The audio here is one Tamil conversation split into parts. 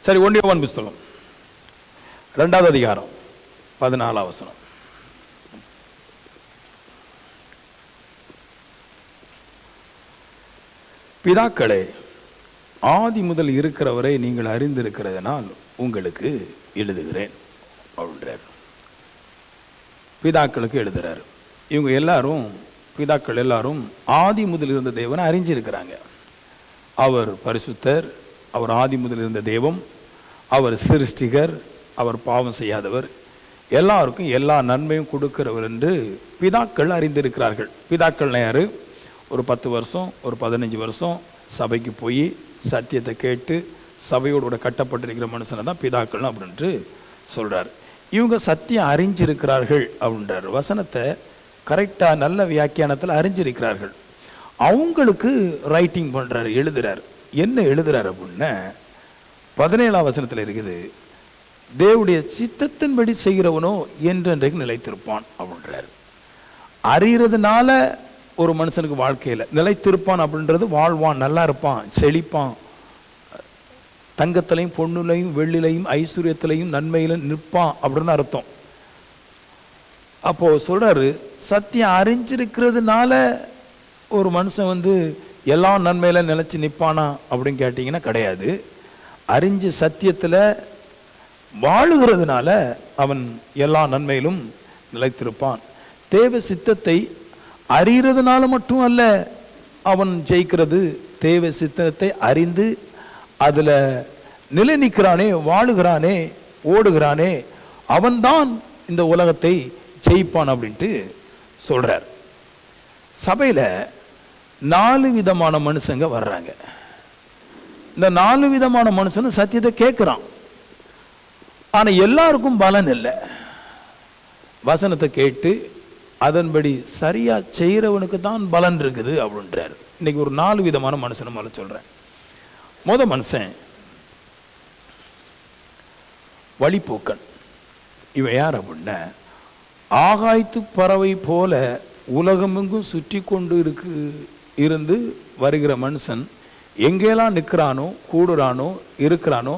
சரி, 1 யோவான் புஸ்தகம் 2வது அதிகாரம் 14வது வசனம். பிதாக்களே, ஆதி முதல் இருக்கிறவரை நீங்கள் அறிந்திருக்கிறதுனால் உங்களுக்கு எழுதுகிறேன் அப்படின்றார். பிதாக்களுக்கு எழுதுறாரு. இவங்க எல்லாரும், பிதாக்கள் எல்லாரும் ஆதி முதல் இருந்த தேவனை அறிஞ்சிருக்கிறாங்க. அவர் பரிசுத்தர், அவர் ஆதி முதல் இருந்த தெய்வம், அவர் சிருஷ்டிகர், அவர் பாவம் செய்யாதவர், எல்லாருக்கும் எல்லா நன்மையும் கொடுக்கிறவர் என்று பிதாக்கள் அறிந்திருக்கிறார்கள். பிதாக்கள் யாரு? ஒரு 10 வருஷம், ஒரு 15 வருஷம் சபைக்கு போய் சத்தியத்தை கேட்டு சபையோட கட்டப்பட்டிருக்கிற மனுஷனை தான் பிதாக்கள் அப்படின்ட்டு சொல்றார். இவங்க சத்தியம் அறிஞ்சிருக்கிறார்கள் அப்படின்றார். வசனத்தை கரெக்டாக நல்ல வியாக்கியானத்தில் அறிஞ்சிருக்கிறார்கள். அவங்களுக்கு ரைட்டிங் பண்ணுறாரு, எழுதுறார். என்ன எழுதுறாரு அப்படின்னா 17ஆம் வசனத்தில் இருக்குது, தேவனுடைய சித்தத்தின்படி செய்கிறவனோ என்றென்றைக்கு நிலைத்திருப்பான் அப்படின்றார். அறிகிறதுனால ஒரு மனுஷனுக்கு வாழ்க்கையில் நிலைத்திருப்பான் அப்படின்றது வாழ்வான், நல்லா இருப்பான், செழிப்பான், தங்கத்திலையும் பொண்ணுலையும் வெள்ளிலையும் ஐஸ்வர்யத்திலையும் நன்மையிலும் நிற்பான் அப்படின்னு அர்த்தம். அப்போ சொல்றாரு, சத்தியம் அறிஞ்சிருக்கிறதுனால ஒரு மனுஷன் எல்லா நன்மையில நிலைச்சு நிற்பானா அப்படின்னு கேட்டீங்கன்னா கிடையாது. அறிஞ்சு சத்தியத்தில் வாழுகிறதுனால அவன் எல்லா நன்மையிலும் நிலைத்திருப்பான். தேவ சித்தத்தை அறிகிறதுனால மட்டும் அல்ல அவன் ஜெயிக்கிறது, தேவ சித்தத்தை அறிந்து அதுல நிலை நிற்கிறானே, வாழுகிறானே, ஓடுகிறானே, அவன்தான் இந்த உலகத்தை ஜெயிப்பான் அப்படின்ட்டு சொல்றார். சபையில 4 விதமான மனுஷங்க வர்றாங்க. இந்த 4 விதமான மனுஷனும் சத்தியத்தை கேட்கிறான். ஆனா எல்லாருக்கும் பலன் இல்லை. வசனத்தை கேட்டு அதன்படி சரியா செய்யறவனுக்கு தான் பலன் இருக்குது அப்படின்றார். இன்னைக்கு ஒரு 4 விதமான மனுஷனை மேல சொல்றேன். மனுஷன் வழிபோக்கன். இவன் யார் அப்படின்னா, ஆகாயத்து பறவை போல உலகமெங்கும் சுற்றி கொண்டு இருந்து வருகிற மனுஷன் எங்கெல்லாம் நிற்கிறானோ, கூடுறானோ, இருக்கிறானோ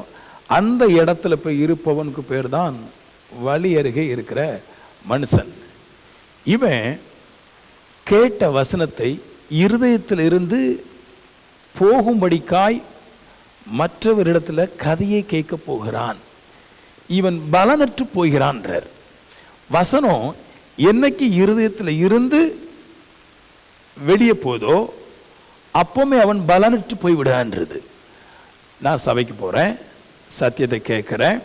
அந்த இடத்துல போய் இருப்பவனுக்கு பேர் தான் வழி அருகே இருக்கிற மனுஷன். இவன் கேட்ட வசனத்தை இருதயத்தில் இருந்து போகும்படிக்காய் மற்றவரிடத்துல கதையை கேட்க போகிறான். இவன் பலனற்று போகிறான்றார். வசனம் என்னைக்கு இருதயத்தில் இருந்து வெளியே போதோ அப்பவுமே அவன் பலனற்று போய்விடான்றது. நான் சபைக்கு போறேன், சத்தியத்தை கேட்கிறேன்,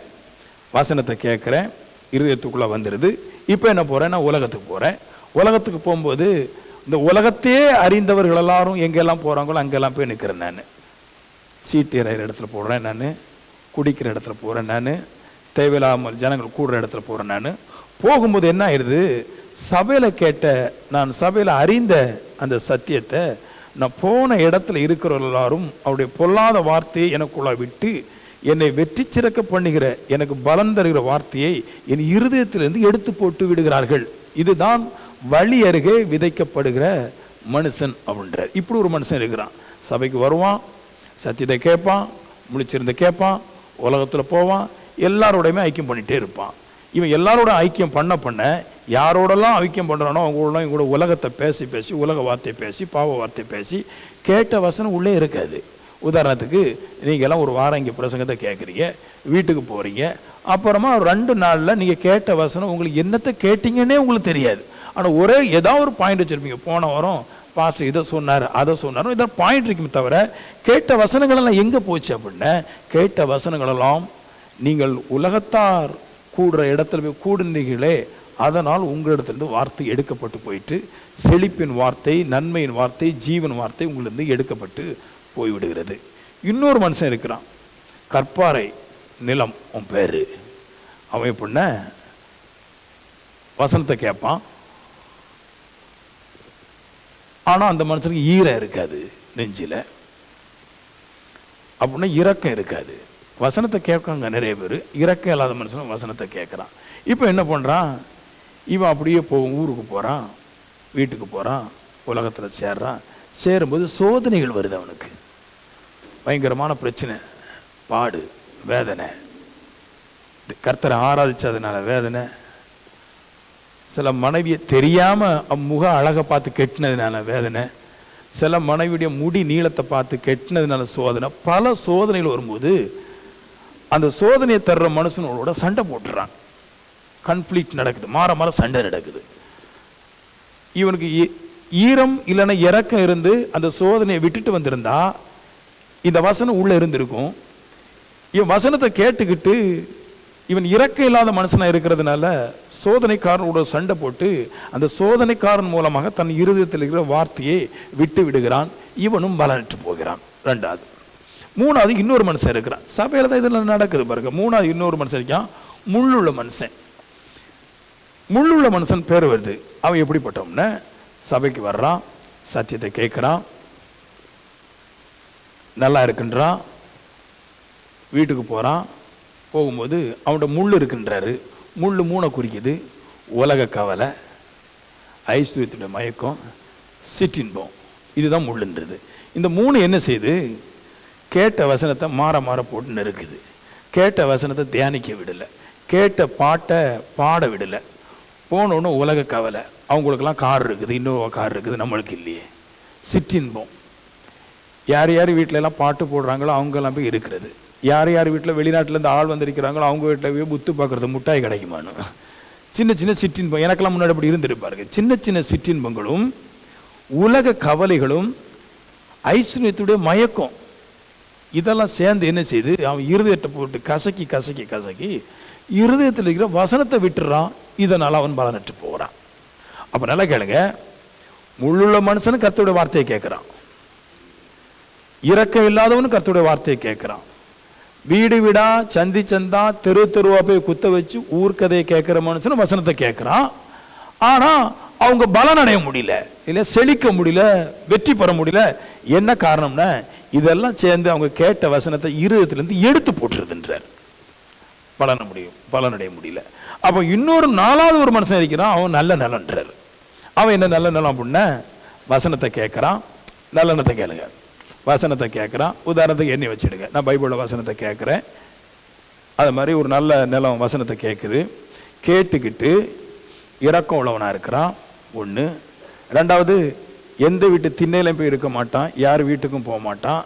வசனத்தை கேட்கிறேன், இருதயத்துக்குள்ள வந்துடுது. இப்போ என்ன போறேன், நான் உலகத்துக்கு போறேன். உலகத்துக்கு போகும்போது இந்த உலகத்தையே அறிந்தவர்கள் எல்லாரும் எங்கெல்லாம் போறாங்களோ அங்கெல்லாம் போய் நிற்கிறேன். நான் சீட்டு இறையிற இடத்துல போடுறேன், நான் குடிக்கிற இடத்துல போறேன், நான் தேவையில்லாமல் ஜனங்கள் கூடுற இடத்துல போறேன். நான் போகும்போது என்ன ஆயிடுது, சபையில கேட்ட, நான் சபையில அறிந்த அந்த சத்தியத்தை நான் போன இடத்துல இருக்கிற எல்லாரும் அவருடைய பொல்லாத வார்த்தையை எனக்குள்ள விட்டு என்னை வெற்றி சிறக்க பண்ணுகிற, எனக்கு பலன் தருகிற வார்த்தையை என் இருதயத்திலிருந்து எடுத்து போட்டு விடுகிறார்கள். இதுதான் வழி அருகே விதைக்கப்படுகிற மனுஷன் அப்படின்றார். இப்படி ஒரு மனுஷன் இருக்கிறான். சபைக்கு வருவான், சத்தியத்தை கேட்பான், முழிச்சிருந்து கேட்பான், உலகத்தில் போவான், எல்லாரோடையுமே ஐக்கியம் பண்ணிகிட்டே இருப்பான். இவன் எல்லாரோட ஐக்கியம் பண்ண யாரோடலாம் ஐக்கியம் பண்ணுறானோ அவங்களோட இவங்களோட உலகத்தை பேசி பேசி, உலக வார்த்தையை பேசி, பாவ வார்த்தையை பேசி, கேட்ட வசனம் உள்ளே இருக்காது. உதாரணத்துக்கு நீங்கள்லாம் ஒரு வாரம் இங்கே பிரசங்கத்தை கேட்குறீங்க, வீட்டுக்கு போகிறீங்க, அப்புறமா 2 நாளில் நீங்கள் கேட்ட வசனம் உங்களுக்கு என்னத்தை கேட்டீங்கன்னே உங்களுக்கு தெரியாது. ஆனால் ஒரே ஏதாவது ஒரு பாயிண்ட் வச்சுருப்பீங்க. போன வாரம் பாஸ்டர் இதை சொன்னார், அதை சொன்னார், இதான் பாயிண்ட் இருக்குமே தவிர கேட்ட வசனங்களெல்லாம் எங்கே போச்சு அப்படின்னா, கேட்ட வசனங்களெல்லாம் நீங்கள் உலகத்தார் கூடுற இடத்துல போய் கூடுனீங்களே, அதனால் உங்களிடத்திலிருந்து வார்த்தை எடுக்கப்பட்டு போயிட்டு, செழிப்பின் வார்த்தை, நன்மையின் வார்த்தை, ஜீவன் வார்த்தை உங்களிருந்து எடுக்கப்பட்டு போய்விடுகிறது. இன்னொரு மனுஷன் இருக்கிறான், கற்பாறை நிலம் உன் பேரு. அவன் எப்படின்னா வசனத்தை கேட்பான், ஆனா அந்த மனுஷனுக்கு ஈரம் இருக்காது நெஞ்சில, அப்படின்னா இரக்கம் இருக்காது. வசனத்தை கேட்காங்க நிறைய பேர், இரக்கம் இல்லாத மனுஷனும் வசனத்தை கேட்குறான். இப்போ என்ன பண்ணுறான், இவன் அப்படியே போகும், ஊருக்கு போகிறான், வீட்டுக்கு போகிறான், உலகத்தில் சேர்றான். சேரும்போது சோதனைகள் வருது, அவனுக்கு பயங்கரமான பிரச்சனை, பாடு, வேதனை. கர்த்தரை ஆராதிச்சதுனால வேதனை. சில மனைவியை தெரியாம முக அழகை பார்த்து கெட்டினதுனால வேதனை. சில மனைவியுடைய முடி நீளத்தை பார்த்து கெட்டினதுனால சோதனை. பல சோதனைகள் வரும்போது அந்த சோதனையை தர்ற மனுஷனோட சண்டை போட்டுறான். கன்ஃப்ளிக்ட் நடக்குது, மாற மாற சண்டை நடக்குது. இவனுக்கு ஈரம் இல்லைன்னா இறக்கம் இருந்து அந்த சோதனையை விட்டுட்டு வந்திருந்தா இந்த வசனம் உள்ள இருந்திருக்கும். இவன் வசனத்தை கேட்டுக்கிட்டு இவன் இறக்கம் இல்லாத மனுஷனா இருக்கிறதுனால சோதனைக்காரனோட சண்டை போட்டு அந்த சோதனைக்காரன் மூலமாக தன் இருதயத்தில் இருக்கிற வார்த்தையை விட்டு விடுகிறான். இவனும் பலனற்று போகிறான். ரெண்டாவது. மூணாவது, இன்னொரு மனுஷன் இருக்கிறான். சபையில தான் இதெல்லாம் நடக்குது பாருங்க. மூணாவது இன்னொரு மனுஷன் இருக்கான், முள்ளுள்ள மனுஷன். முள்ளுள்ள மனுஷன் பேர் வருது. அவன் எப்படிப்பட்டவன? சபைக்கு வர்றான், சத்தியத்தை கேட்கிறான், நல்லா இருக்குன்றான், வீட்டுக்கு போறான். போகும்போது அவனோட முள் இருக்குன்றாரு. முள் மூணை குறிக்குது. உலக கவலை, ஐஸ்வர்யத்துடைய மயக்கம், சிற்றின்பம். இதுதான் முள்ளுன்றது. இந்த மூணு என்ன செய்யுது? கேட்ட வசனத்தை மாற மாற போட்டு நெருக்குது. கேட்ட வசனத்தை தியானிக்க விடலை, கேட்ட பாட்டை பாட விடலை. போனோன்னு உலக கவலை. அவங்களுக்கெல்லாம் கார் இருக்குது, இன்னொரு கார் இருக்குது, நம்மளுக்கு இல்லையே. சிற்றின்பம். யார் யார் வீட்டிலலாம் பாட்டு போடுறாங்களோ அவங்கெல்லாம் போய் இருக்கிறது. யார் யார் வீட்டில் வெளிநாட்டிலேருந்து ஆள் வந்திருக்கிறாங்களோ அவங்க வீட்டில் போய் புத்து பார்க்குறது, முட்டாய் கிடைக்குமான்னு. சின்ன சின்ன சிற்றின்பம். எனக்கெல்லாம் முன்னாடி அப்படி இருந்திருப்பாருங்க. சின்ன சின்ன சிற்றின்பங்களும் உலக கவலைகளும் ஐஸ்வர்யத்துடைய மயக்கம் இதெல்லாம் சேர்ந்து என்ன செய்யுது? அவன் இருதயத்தை போட்டு கசக்கி கசக்கி கசக்கி இருதயத்தில் இருக்கிற வசனத்தை விட்டுறான். இதனால் அவன் பலனற்று போகிறான். அப்போ நல்லா கேளுங்க, முள்ளுள்ள மனுஷனும் கர்த்தருடைய வார்த்தையை கேட்குறான், இரக்கம் இல்லாதவனும் கர்த்தருடைய வார்த்தையை கேட்குறான். வீடு வீடா சந்தி சந்தா தெரு தெருவா போய் குத்த வச்சு ஊர்க்கதையை கேட்கிற மனுஷனும் வசனத்தை கேட்கிறான். ஆனா அவங்க பலன் அடைய முடியல, இல்ல செழிக்க முடியல, வெற்றி பெற முடியல. என்ன காரணம்னா இதெல்லாம் சேர்ந்து அவங்க கேட்ட வசனத்தை இருதயத்திலிருந்து எடுத்து போட்டுருதுன்றார். பலனடைய முடியல. அப்ப இன்னொரு நாலாவது ஒரு மனுஷன் இருக்கிறான். அவன் நல்ல நலன்றார். அவன் என்ன நல்ல நலம் அப்படின்னா வசனத்தை கேட்கிறான். நல்லெண்ணத்தை கேளுங்க, வசனத்தை கேட்குறான். உதாரணத்துக்கு என்னை வச்சுடுங்க, நான் பைபிளில் வசனத்தை கேட்குறேன். அது மாதிரி ஒரு நல்ல நிலம் வசனத்தை கேட்குது. கேட்டுக்கிட்டு இரக்கம் உள்ளவனாக இருக்கிறான் ஒன்று. ரெண்டாவது, எந்த வீட்டு திண்ணையிலையும் போய் இருக்க மாட்டான், யார் வீட்டுக்கும் போக மாட்டான்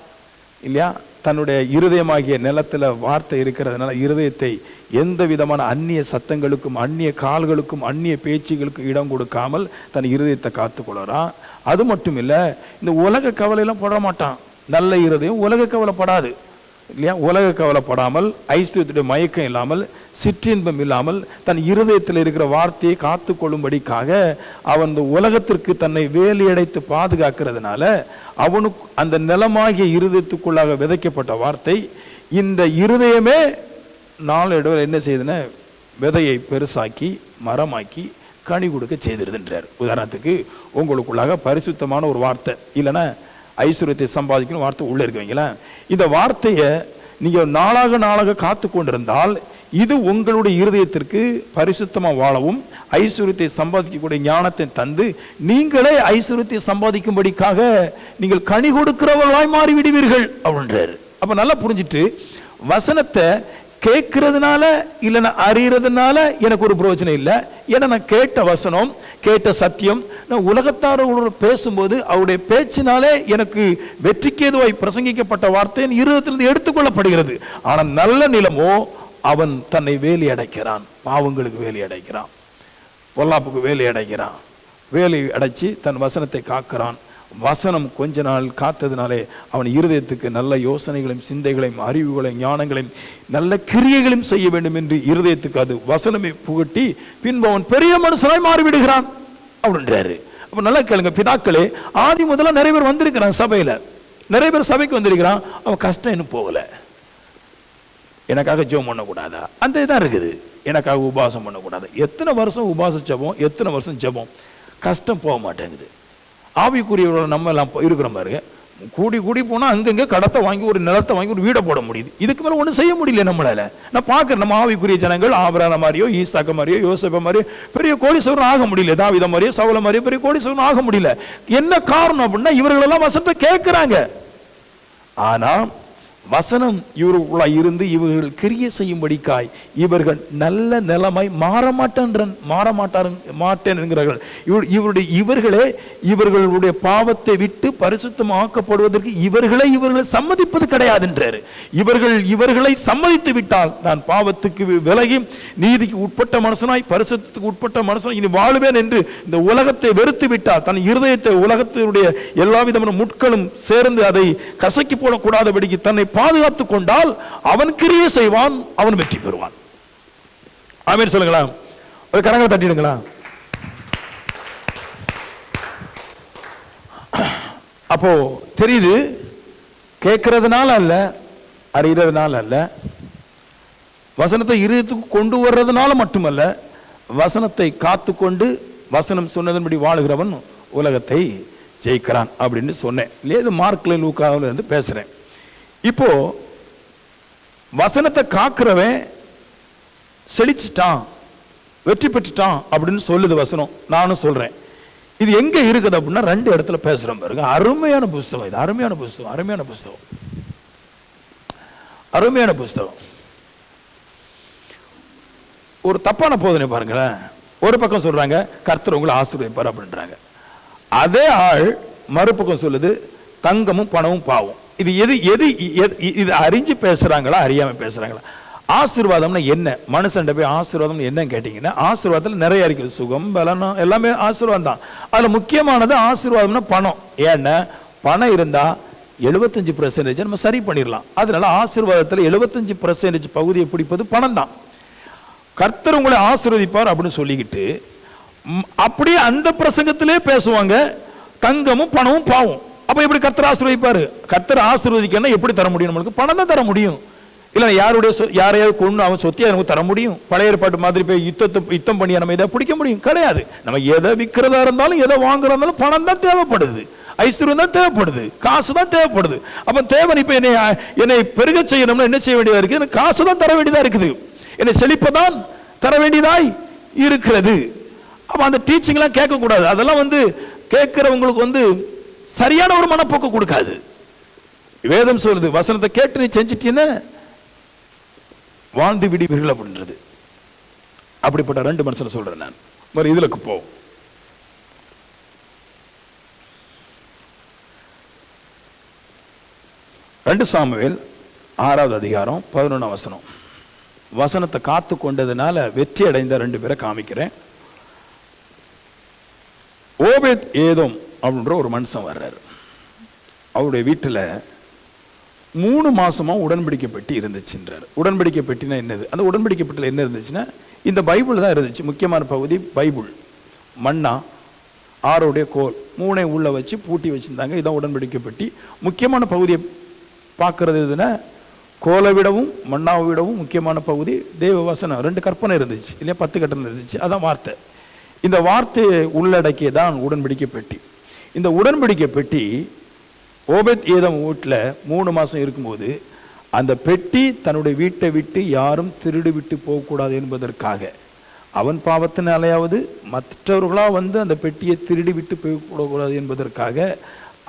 இல்லையா. தன்னுடைய இருதயமாகிய நிலத்தில் வார்த்தை இருக்கிறதுனால இருதயத்தை எந்த விதமான அந்நிய சத்தங்களுக்கும் அந்நிய கால்களுக்கும் அந்நிய பேச்சுகளுக்கும் இடம் கொடுக்காமல் தன் இருதயத்தை காத்துக்கொள்கிறான். அது மட்டும் இல்லை, இந்த உலக கவலையெல்லாம் பட மாட்டான். நல்ல இருதயம் உலக கவலைப்படாது இல்லையா. உலக கவலைப்படாமல், ஐஸ்வர்யத்துடைய மயக்கம் இல்லாமல், சிற்றின்பம் இல்லாமல் தன் இருதயத்தில் இருக்கிற வார்த்தையை காத்து கொள்ளும்படிக்காக அவன் இந்த உலகத்திற்கு தன்னை வேலியடைத்து பாதுகாக்கிறதுனால அவனுக்கு அந்த நிலமாகிய இருதயத்துக்குள்ளாக விதைக்கப்பட்ட வார்த்தை இந்த இருதயமே நாளடைவில் என்ன செய்யுதுன்னா விதையை பெருசாக்கி மரமாக்கி கனி கொடுக்க செய்திருதுன்றார். உதாரணத்துக்கு உங்களுக்குள்ளாக பரிசுத்தமான ஒரு வார்த்தை இல்லைன்னா ஐஸ்வர்யத்தை சம்பாதிக்கணும் வார்த்தை உள்ள இருக்குவீங்களா. இந்த வார்த்தையை நீங்க நாளாக நாளாக காத்து கொண்டிருந்தால் இது உங்களுடைய இருதயத்திற்கு பரிசுத்தமா வாழவும் ஐஸ்வர்யத்தை சம்பாதிக்கக்கூடிய ஞானத்தை தந்து நீங்களே ஐஸ்வர்யத்தை சம்பாதிக்கும்படிக்காக நீங்கள் கனி கொடுக்கிறவர்களாய் மாறி விடுவீர்கள் அப்படின்றாரு. அப்ப நல்லா புரிஞ்சுட்டு, வசனத்தை கேட்கறதுனால இல்லைன்னா அறியறதுனால எனக்கு ஒரு பிரயோஜனம் இல்லை. ஏன்னா நான் கேட்ட வசனம், கேட்ட சத்தியம், நான் உலகத்தாரோடு பேசும்போது அவருடைய பேச்சினாலே எனக்கு வெற்றிக்கேதுவாய் பிரசங்கிக்கப்பட்ட வார்த்தை என் இருதயத்திலிருந்து எடுத்துக்கொள்ளப்படுகிறது. ஆனால் நல்ல நிலமோ அவன் தன்னை வேலி அடைக்கிறான், பாவங்களுக்கு வேலி அடைக்கிறான், பொல்லாப்புக்கு வேலி அடைக்கிறான். வேலி அடைச்சி தன் வசனத்தை காக்கிறான். வசனம் கொஞ்ச நாள் காத்ததுனாலே அவன் இருதயத்துக்கு நல்ல யோசனைகளையும் சிந்தைகளையும் அறிவுகளையும் ஞானங்களையும் நல்ல கிரியைகளையும் செய்ய வேண்டும் என்று இருதயத்துக்கு அது வசனமே புகட்டி பின்பு அவன் பெரிய மனுஷனாய் மாறிவிடுகிறான் அப்படின்றாரு. அப்ப நல்லா கேளுங்க பிதாக்களே, ஆதி முதல்ல நிறைய பேர் வந்திருக்கிறான் சபையில, நிறைய பேர் சபைக்கு வந்திருக்கிறான். அவன் கஷ்டம் இன்னும் போகல. எனக்காக ஜெபம் பண்ணக்கூடாதா, அந்த இதான் இருக்குது. எனக்காக உபாசம் பண்ணக்கூடாது. எத்தனை வருஷம் உபாச ஜெபம், எத்தனை வருஷம் ஜெபம், கஷ்டம் போக மாட்டேங்குது. ஆவிக்குரியவர்களோட நம்ம எல்லாம் இருக்கிற பாருங்க, கூடி கூடி போனால் அங்கங்கே கடத்தை வாங்கி ஒரு நிலத்தை வாங்கி ஒரு வீடை போட முடியுது. இதுக்கு மேலே ஒன்றும் செய்ய முடியல நம்மளால. நான் பார்க்குறேன் நம்ம ஆவிக்குரிய ஜனங்கள் ஆபிரகாம் மாதிரியோ ஈசாக்கு மாதிரியோ யோசேப்பு மாதிரியோ பெரிய கோடீஸ்வரன் ஆக முடியல, தாவீது மாதிரியோ சவுல மாதிரியோ பெரிய கோடீஸ்வரன் ஆக முடியல. என்ன காரணம் அப்படின்னா இவர்களெல்லாம் வசனத்தை கேட்குறாங்க. ஆனால் வசனம் இவர்களுக்குள்ளாய் இருந்து இவர்கள் கிரியை செய்யும்படிக்காய் இவர்கள் நல்ல நிலைமை மாட்டேன் என்கிறார்கள். இவர்களுடைய பாவத்தை விட்டு பரிசுத்தமாக்கப்படுவதற்கு இவர்களை சம்மதிப்பது கிடையாது என்றார். இவர்களை சம்மதித்து விட்டால் நான் பாவத்துக்கு விலகி நீதிக்கு உட்பட்ட மனுஷனாய் பரிசுத்தத்துக்கு உட்பட்ட மனுஷனாய் இனி வாழுவேன் என்று இந்த உலகத்தை வெறுத்து விட்டால், தன் இருதயத்தை உலகத்தினுடைய எல்லா விதமான முட்களும் சேர்ந்து அதை கசக்கி போடக்கூடாதபடிக்கு தன்னை பாதுகாத்துக் கொண்டால் அவன் கிரியை செய்வான், அவன் வெற்றி பெறுவான். ஆமென் சொல்லுங்களா? ஒரு கரங்களை தட்டிடுங்களா? அப்போ தெரியுது, கேட்கறதுனால அல்ல, அறியறதுனால அல்ல, வசனத்தை இருதயத்துக்கு கொண்டு வர்றதுனால மட்டுமல்ல, வசனத்தை காத்துக்கொண்டு வசனம் சொன்னதன்படி வாழுகிறவன் உலகத்தை ஜெயிக்கிறான் அப்படின்னு சொன்னேன். இது மார்க்ல லூக்காவில் இருந்து பேசுறேன். இப்போ வசனத்தை காக்கிறவன் செழிச்சிட்டான், வெற்றி பெற்றுட்டான் அப்படின்னு சொல்லுது வசனம். நானும் சொல்றேன். இது எங்க இருக்குது அப்படின்னா 2 இடத்துல பேசுறோம் பாருங்க. அருமையான புஸ்தகம் இது, அருமையான புஸ்தகம், அருமையான புஸ்தகம், அருமையான புஸ்தகம். ஒரு தப்பான போதனை பாருங்களேன். ஒரு பக்கம் சொல்றாங்க கர்த்தர் உங்களை ஆசீர்வதிப்பார் அப்படின்றாங்க. அதே ஆள் மறுபக்கம் சொல்லுது தங்கமும் பணமும் பாவம். இது இது அறிஞ்சு பேசுறாங்களா அறியாம பேசுறாங்களா? ஆசீர்வாதம்னா என்ன? மனுஷன் போய் ஆசீர்வாதம் என்னன்னு கேட்டீங்கன்னா, ஆசீர்வாதத்தில் நிறைய இருக்குது. சுகம், பலனம் எல்லாமே ஆசீர்வாதம் தான். அதுல முக்கியமானது ஆசீர்வாதம்னா பணம். ஏன்னா பணம் இருந்தா 75% நம்ம சரி பண்ணிடலாம். அதனால ஆசீர்வாதத்தில் 75% பகுதியை பிடிப்பது பணம் தான். கர்த்தர் உங்களை ஆசீர்வதிப்பார் அப்படின்னு சொல்லிக்கிட்டு அப்படியே அந்த பிரசங்கத்திலே பேசுவாங்க தங்கமும் பணமும் பாவம். அப்ப எப்படி கர்த்தர் ஆசீர்வதிப்பாரு? கர்த்தர் ஆசீர்வதிக்கன்னா எப்படி தர முடியும்? நம்மளுக்கு பணம் தான் தர முடியும். இல்ல யாரையாவது கொண்டு அவன் சொத்தியா நமக்கு தர முடியும்? பழைய ஏற்பாட்டு மாதிரி போய் யுத்தம் பண்ணி நம்ம இதை பிடிக்க முடியும்? கிடையாது. நம்ம எதை விற்கிறதா இருந்தாலும் எதை வாங்குறதா இருந்தாலும் பணம் தான் தேவைப்படுது, ஐஸ்வர்யம் தான் தேவைப்படுது, காசு தான் தேவைப்படுது. அப்ப தேவன் இப்ப என்னை பெருக செய்யணும்னா என்ன செய்ய வேண்டியதா இருக்கு? எனக்கு காசு தான் தர வேண்டியதா இருக்குது, என்னை செழிப்பதான் தர வேண்டியதாய் இருக்கிறது. அப்ப அந்த டீச்சிங் எல்லாம் கேட்க கூடாது. அதெல்லாம் கேட்கிறவங்களுக்கு சரியான ஒரு மனப்போக்கு கொடுக்காது. வேதம் சொல்லுது, வசனத்தை கேட்டு நீ செஞ்சிட்டீன்னு வாழ்ந்து விடுவீர்கள் அப்படின்றது. அப்படிப்பட்ட 2 மனுஷன் சொல்றேன் நான். ஒரு இதுலக்கு போ. 2 சாமுவேல் 6வது அதிகாரம் 11ஆம் வசனம். வசனத்தை காத்து கொண்டதுனால வெற்றி அடைந்த 2 பேரை காமிக்கிறேன். ஓபேத் ஏதோம் அப்படின்ற ஒரு மனுஷன் வர்றாரு. அவருடைய வீட்டில் 3 மாசமா உடன்படிக்கை பெட்டி இருந்துச்சுன்றார். உடன்படிக்கை பெட்டினா என்னது? அந்த உடன்படிக்கை பெட்டியில் என்ன இருந்துச்சுன்னா இந்த பைபிள் தான் இருந்துச்சு. முக்கியமான பகுதி பைபிள், மன்னா, ஆரோடைய கோல் 3 உள்ள வச்சு பூட்டி வச்சிருந்தாங்க. இதான் உடன்படிக்கை பெட்டி. முக்கியமான பகுதியை பார்க்கறது எதுனா கோலை விடவும் மண்ணாவை விடவும் முக்கியமான பகுதி தேவ வசனம். 2 கற்பனை இருந்துச்சு இல்லையா, 10 கட்டணம் இருந்துச்சு. அதான் வார்த்தை. இந்த வார்த்தையை உள்ளடக்கிய தான் உடன்படிக்கை பெட்டி. இந்த உடன்படிக்கை பெட்டி ஓபேத் ஏதோம் வீட்டில் 3 மாசம் இருக்கும்போது அந்த பெட்டி தன்னுடைய வீட்டை விட்டு யாரும் திருடி விட்டு போகக்கூடாது என்பதற்காக, அவன் பாவத்தினாலேயாவது மற்றவர்களா அந்த பெட்டியை திருடி விட்டு போகக்கூடாது என்பதற்காக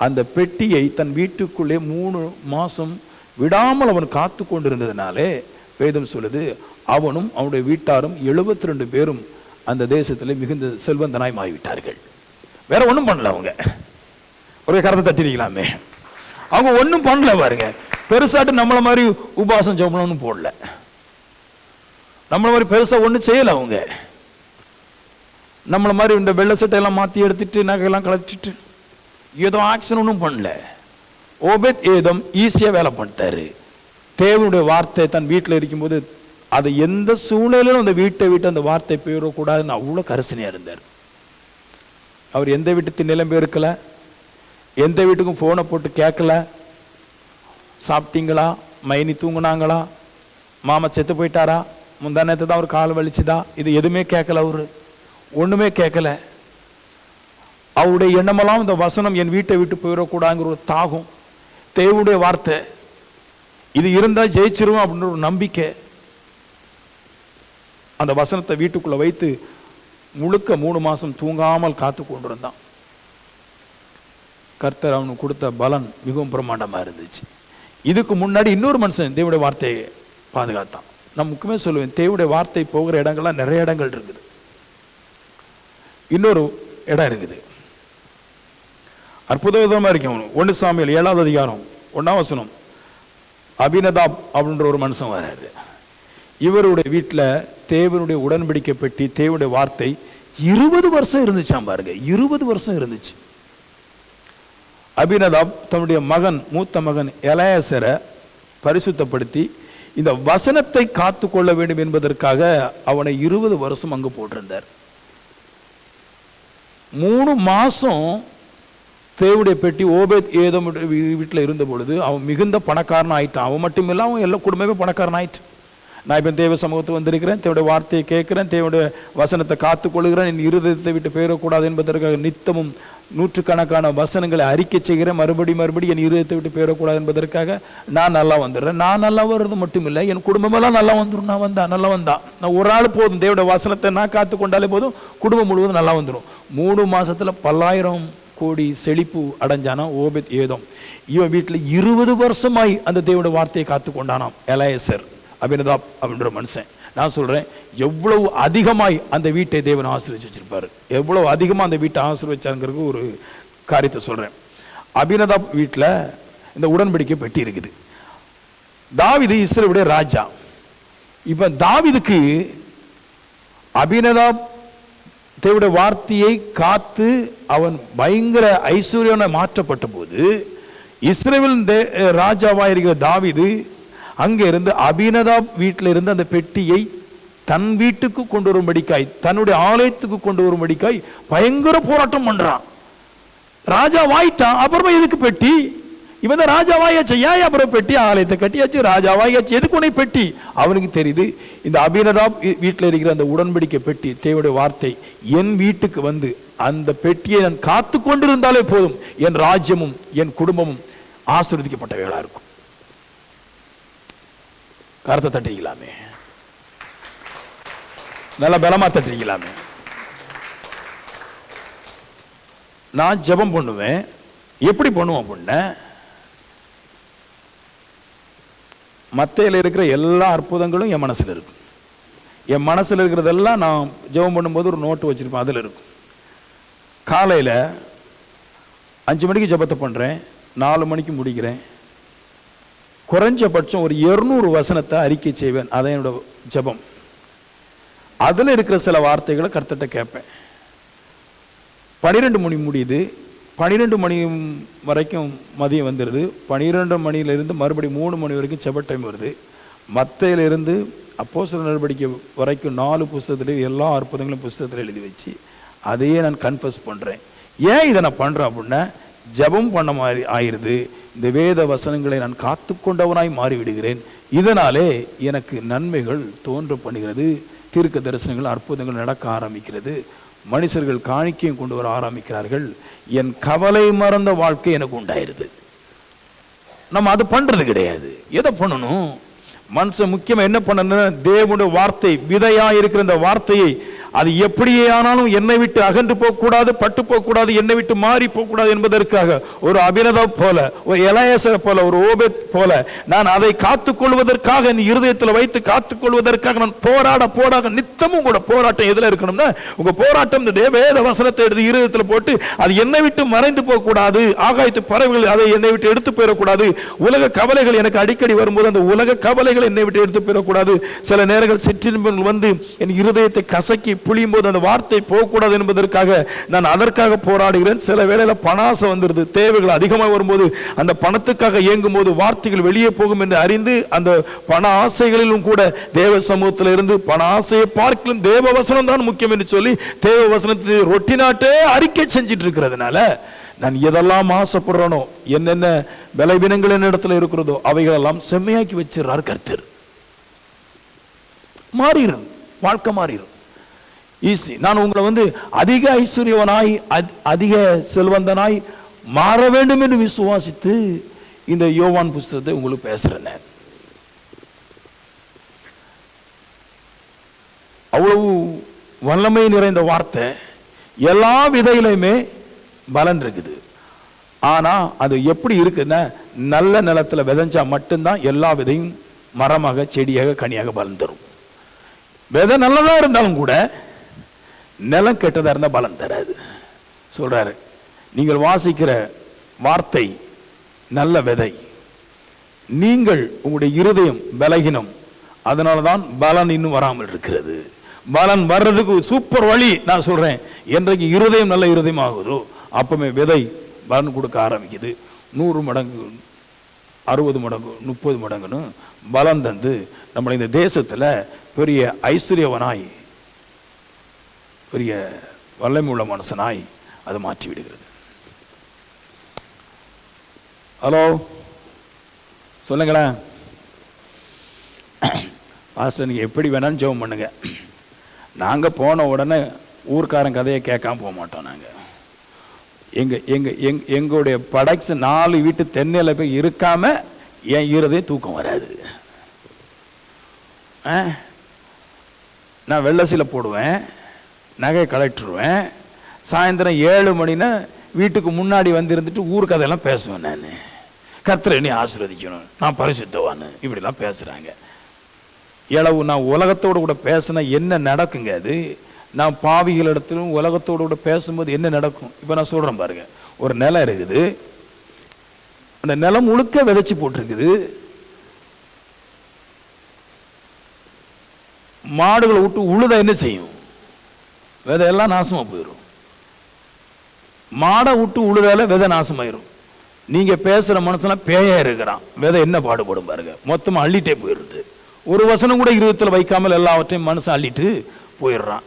அந்த பெட்டியை தன் வீட்டுக்குள்ளே 3 மாசம் விடாமல் அவன் காத்து கொண்டிருந்ததுனாலே வேதம் சொல்லுது, அவனும் அவனுடைய வீட்டாரும் 72 பேரும் அந்த தேசத்தில் மிகுந்த செல்வந்தனாய் மாறிவிட்டார்கள். வேற ஒன்றும் பண்ணல. அவங்க ஒரு கரத்தை தட்டிருக்கலாமே. அவங்க ஒன்றும் பண்ணல பாருங்க. பெருசாட்டு நம்மள மாதிரி உபாசம் ஜெபம்னு போடல, நம்மள மாதிரி பெருசா ஒன்றும் செய்யல. அவங்க நம்மள மாதிரி இந்த வெள்ளை சட்டையெல்லாம் மாற்றி எடுத்துட்டு நகையெல்லாம் கலத்திட்டு ஏதோ ஆக்ஷன் ஒன்றும் பண்ணல. ஓபேத் ஏதோம் ஈஸியாக வேலை பண்ணிட்டாரு. தேவனுடைய வார்த்தை தன் வீட்டில் இருக்கும்போது அதை எந்த சூழ்நிலையிலும் அந்த வீட்டை விட்டு அந்த வார்த்தை போயிடக்கூடாதுன்னு அவ்வளோ கரிசனையாக இருந்தார். அவர் எந்த வீட்டு நிலம் இருக்கல, எந்த வீட்டுக்கும் ஃபோனை போட்டு கேட்கல, சாப்பிட்டீங்களா, மைனி தூங்குனாங்களா, மாமா செத்து போயிட்டாரா, முந்தா நேரத்தை தான் அவர் கால் வலிச்சுதா, இது எதுவுமே கேட்கல. அவரு ஒன்றுமே கேட்கல. அவருடைய எண்ணமெல்லாம் இந்த வசனம் என் வீட்டை விட்டு போயிடக்கூடாதுங்கிற ஒரு தாகம், தேவனுடைய வார்த்தை இது இருந்தால் ஜெயிச்சிருவோம் அப்படின்ற ஒரு நம்பிக்கை. அந்த வசனத்தை வீட்டுக்குள்ள வைத்து முழுக்க 3 மாசம் தூங்காமல் காத்து கொண்டிருந்தான். கர்த்தர் அவனுக்கு கொடுத்த பலன் மிகவும் பிரமாண்டமாக இருந்துச்சு. இதுக்கு முன்னாடி இன்னொரு மனுஷன் தேவனுடைய வார்த்தையை பாதுகாத்தான். நான் முக்கியமே சொல்லுவேன், தேவனுடைய வார்த்தை போகிற இடங்கள்லாம் நிறைய இடங்கள் இருக்குது. இன்னொரு இடம் இருக்குது, அற்புதமா இருக்கும். 1 சாமுவேல் 7வது அதிகாரம் 1ஆம் வசனம். அபினதாப் அப்படின்ற ஒரு மனுஷன் வராரு. இவருடைய வீட்டில் தேவனுடைய உடன்படிக்கை பெட்டி, தேவனுடைய வார்த்தை 20 வருஷம் இருந்துச்சாம் பாருங்க. 20 வருஷம் இருந்துச்சு. அபினதாப் தன்னுடைய மகன், மூத்த மகன் எலயாசரை பரிசுத்தப்படுத்தி இந்த வசனத்தை காத்து கொள்ள வேண்டும் என்பதற்காக அவனை 20 வருஷம் அங்கு போட்டிருந்தார். 3 மாசம் தேவனுடைய பெட்டி ஓபேத் ஏதோம் வீட்டில் இருந்த பொழுது அவன் மிகுந்த பணக்காரன் ஆயிட்டான். அவன் மட்டும் இல்லை, அவன் எல்லா குடும்பமே பணக்காரன் ஆயிட்டு. நான் இப்போ தேவ சமூகத்துக்கு வந்திருக்கிறேன், தேவனுடைய வார்த்தையை கேட்கிறேன், தேவனுடைய வசனத்தை காத்துக்கொள்கிறேன், என் இருதயத்தை விட்டு போயிடக்கூடாது என்பதற்காக நித்தமும் நூற்றுக்கணக்கான வசனங்களை அறிக்கை செய்கிறேன். மறுபடி என் இருதயத்தை விட்டு போயிடக்கூடாது என்பதற்காக நான் நல்லா வந்துடுறேன். நான் நல்லா வர்றது மட்டும் இல்லை, என் குடும்பமெல்லாம் நல்லா வந்துடும். நல்லா வந்தான். நான் ஒரு ஆள் போதும், தேவனுடைய வசனத்தை நான் காத்து கொண்டாலே போதும், குடும்பம் முழுவதும் நல்லா வந்துடும். 3 மாசத்துல 10,000 கோடி செழிப்பு அடைஞ்சானா ஓபேத் ஏதோம். இவன் வீட்டில் 20 வருஷமாய் அந்த தேவனுடைய வார்த்தையை காத்து கொண்டானாம் எலயாசர், அபினதாப் அப்படின்ற மனுஷன். நான் சொல்றேன், எவ்வளவு அதிகமாய் அந்த வீட்டை தேவன் ஆசீர்வதிச்சு வச்சிருப்பாரு, எவ்வளவு அதிகமா அந்த வீட்டை ஆசீர்வதிச்சாங்கிறது ஒரு காரியத்தை சொல்றேன். அபினதாப் வீட்டில் இந்த உடன்படிக்கை பெட்டி இருக்குது. தாவீது இஸ்ரவேலுடைய ராஜா. இப்ப தாவீதுக்கு அபினதாப் தேவனுடைய வார்த்தையை காத்து அவன் பயங்கர ஐஸ்வர்யனை மாற்றப்பட்ட போது, இஸ்ரவேல் ராஜாவாக இருக்கிற தாவீது அங்கே இருந்து அபினதாப் வீட்டில் இருந்து அந்த பெட்டியை தன் வீட்டுக்கு கொண்டு வரும்படிக்காய், தன்னுடைய ஆலயத்துக்கு கொண்டு வரும்படிக்காய் பயங்கர போராட்டம் பண்றான். ராஜா வாயிட்டான், அப்புறமா எதுக்கு பெட்டி? இவன் தான் ராஜாவாயாச்சு, ஏன் அப்புறம் பெட்டி? ஆலயத்தை கட்டியாச்சு, ராஜாவாயாச்சு, எதுக்கு உன்னை பெட்டி? அவனுக்கு தெரியுது, இந்த அபினதாப் வீட்டில் இருக்கிற அந்த உடன்படிக்கை பெட்டி, தேவனுடைய வார்த்தை என் வீட்டுக்கு வந்து அந்த பெட்டியை நான் காத்து கொண்டிருந்தாலே போதும், என் ராஜ்யமும் என் குடும்பமும் ஆசீர்வதிக்கப்பட்டவைகளா இருக்கும். கருத்தை தட்டிக்கலாமே, நல்ல பலமா தட்டிக்கலாமே. நான் ஜெபம் பண்ணுவேன். எப்படி பண்ணுவோம் அப்படின்னா, மத்தையில் இருக்கிற எல்லா அற்புதங்களும் என் மனசில் இருக்கும். என் மனசில் இருக்கிறதெல்லாம் நான் ஜெபம் பண்ணும்போது ஒரு நோட்டு வச்சிருப்பேன், அதில் இருக்கும். காலையில் 5 மணிக்கு ஜெபத்தை பண்ணுறேன், 4 மணிக்கு முடிக்கிறேன். குறைஞ்சபட்சம் ஒரு 200 வசனத்தை அறிக்கை செய்வேன், அதான் என்னோட ஜெபம். அதில் இருக்கிற சில வார்த்தைகளை கர்த்தர்ட்ட கேட்பேன். 12 மணி முடியுது, 12 மணி வரைக்கும் மதியம் வந்துடுது. 12 மணியிலிருந்து மறுபடியும் 3 மணி வரைக்கும் செப டைம் வருது. மத்தையிலிருந்து அப்போஸ்தலர் நடவடிக்கை வரைக்கும் 4 புஸ்தகத்தில் எல்லா அற்புதங்களும் புஸ்தகத்தில் எழுதி வச்சு அதையே நான் கன்ஃபஸ் பண்ணுறேன். ஏன் இதை நான் பண்ணுறேன் அப்படின்னா, ஜெபம் பண்ண மாதிரி ஆயிடுது. இந்த வேத வசனங்களை நான் காத்து கொண்டவனாய் மாறிவிடுகிறேன். இதனாலே எனக்கு நன்மைகள் தோன்ற பண்ணுகிறது, தீர்க்க தரிசனங்கள் அற்புதங்கள் நடக்க ஆரம்பிக்கிறது, மனுஷர்கள் காணிக்கையும் கொண்டு வர ஆரம்பிக்கிறார்கள், என் கவலை மறந்த வாழ்க்கை எனக்கு உண்டாயிருது. நம்ம அது பண்றது கிடையாது. எதை பண்ணணும்? மனுஷன் முக்கியமா என்ன பண்ணணும்? தேவனுடைய வார்த்தை விதையா இருக்கிற இந்த வார்த்தையை அது எப்படியே ஆனாலும் என்னை விட்டு அகன்று போகக்கூடாது, பட்டு போகக்கூடாது, என்னை விட்டு மாறி போகக்கூடாது என்பதற்காக ஒரு அபினதாப் போல, ஒரு எலயாசர் போல, ஒரு ஓபேத் போல நான் அதை காத்துக்கொள்வதற்காக, என் இருதயத்தில் வைத்து காத்துக்கொள்வதற்காக நான் போராட நித்தமும் கூட போராட்டம் எதுல இருக்கணும்னா, உங்க போராட்டம் இந்த வேத வசனத்தை எடுத்து இருதயத்தில் போட்டு அது என்னை விட்டு மறைந்து போகக்கூடாது, ஆகாயத்து பறவைகள் அதை என்னை விட்டு எடுத்து போயிடக்கூடாது, உலக கவலைகள் எனக்கு அடிக்கடி வரும்போது அந்த உலக கவலைகள் என்னை விட்டு எடுத்து போயிடக்கூடாது, சில நேரங்கள் சிற்றின்பங்கள் வந்து என் இருதயத்தை கசக்கி புளியும் போது அந்த வார்த்தை போகக்கூடாது என்பதற்காக நான் அதற்காக போராடுகிறேன். சில வேளையில பணாசை வந்துருது, தேவைகள் அதிகமாக வரும்போது அந்த பணத்துக்காக இயங்கும் போது வார்த்தைகள் வெளியே போகும் என்று அறிந்து அந்த பண ஆசைகளிலும் கூட தேவ சமூகத்தில் இருந்து பண ஆசையை பார்க்கலும் தேவ வசனம் தான் முக்கியம் என்று சொல்லி தேவ வசனத்தை ரொட்டினாட்டே அறிக்கை செஞ்சிட்டு இருக்கிறதுனால நான் எதெல்லாம் ஆசைப்படுறனோ, என்னென்ன பலவீனங்கள் என்ன இடத்துல இருக்கிறதோ அவைகளெல்லாம் செம்மையாக்கி வச்சிடறார் கர்த்தர். மாறிடும், வாழ்க்கை மாறிடும். ஈஸி. நான் உங்களை வந்து அதிக ஐஸ்வர்யவனாய் அதிக செல்வந்தனாய் மாற வேண்டும் என்று விசுவாசித்து இந்த யோவான் புஸ்தகத்தை உங்களுக்கு பேசுறேன். அவ்வளவு வல்லமை நிறைந்த வார்த்தை, எல்லா விதையிலுமே பலன் இருக்குது. ஆனா அது எப்படி இருக்குன்னா, நல்ல நிலத்துல விதைஞ்சா மட்டும்தான் எல்லா விதையும் மரமாக, செடியாக, கனியாக பலன் தரும். விதை நல்லதா இருந்தாலும் கூட நிலம் கெட்டதா இருந்தா பலன் தராது. சொல்றாரு, நீங்கள் வாசிக்கிற வார்த்தை நல்ல விதை, நீங்கள் உங்களுடைய இருதயம் பலகீனம், அதனாலதான் பலன் இன்னும் வராமல் இருக்கிறது. பலன் வர்றதுக்கு சூப்பர் வழி நான் சொல்றேன். என்றைக்கு இருதயம் நல்ல இருதயம் ஆகுதோ அப்பவுமே விதை பலன் கொடுக்க ஆரம்பிக்குது. 100 மடங்கு, 60 மடங்கு, 30 மடங்குன்னு பலன் தந்து நம்மளை இந்த தேசத்துல பெரிய ஐஸ்வர்யவனாய், பெரிய வல்லமை உள்ள மனுஷனாய் அது மாற்றி விடுகிறது. ஹலோ சொல்லுங்களேன். பாஸ்டர் நீங்க எப்படி வேணாலும் ஜெபம் பண்ணுங்க, நாங்க போன உடனே ஊர்க்காரன் கதையை கேட்காம போக மாட்டோம். நாங்க எங்களுடைய படைச்சு 4 வீட்டு தென்னையில போய் இருக்காம என் ஈரதே தூக்கம் வராது. நான் வெள்ளசில போடுவேன், நகை கலெக்டருவேன், சாயந்தரம் 7 மணினா வீட்டுக்கு முன்னாடி வந்து இருந்துட்டு ஊர் கதையெல்லாம் பேசுவேன். நான் கர்த்தரை நீ ஆசீர்வதிக்கணும், நான் பரிசுத்தவான்னு இப்படிலாம் பேசுறாங்க. எளவு நான் உலகத்தோடு கூட பேசினா என்ன நடக்குங்க? அது நான் பாவிகளிடத்திலும் உலகத்தோடு கூட பேசும்போது என்ன நடக்கும்? இப்போ நான் சொல்றேன் பாருங்க. ஒரு நிலம் இருக்குது, அந்த நிலம் முழுக்க விதைச்சு போட்டிருக்குது. மாடுகளை விட்டு உழுத என்ன செய்யும்? விதையெல்லாம் நாசமா போயிடும். மாடை விட்டு உழுதால விதை நாசமாயிரும். நீங்க பேசுற மனுஷனா பேயா இருக்கிறான், விதை என்ன பாடுபடும் பாருங்க. மொத்தமா அள்ளிட்டே போயிடுது. ஒரு வசனம் கூட இருதயத்தில் வைக்காமல் எல்லாவற்றையும் மனுஷன் அள்ளிட்டு போயிடுறான்.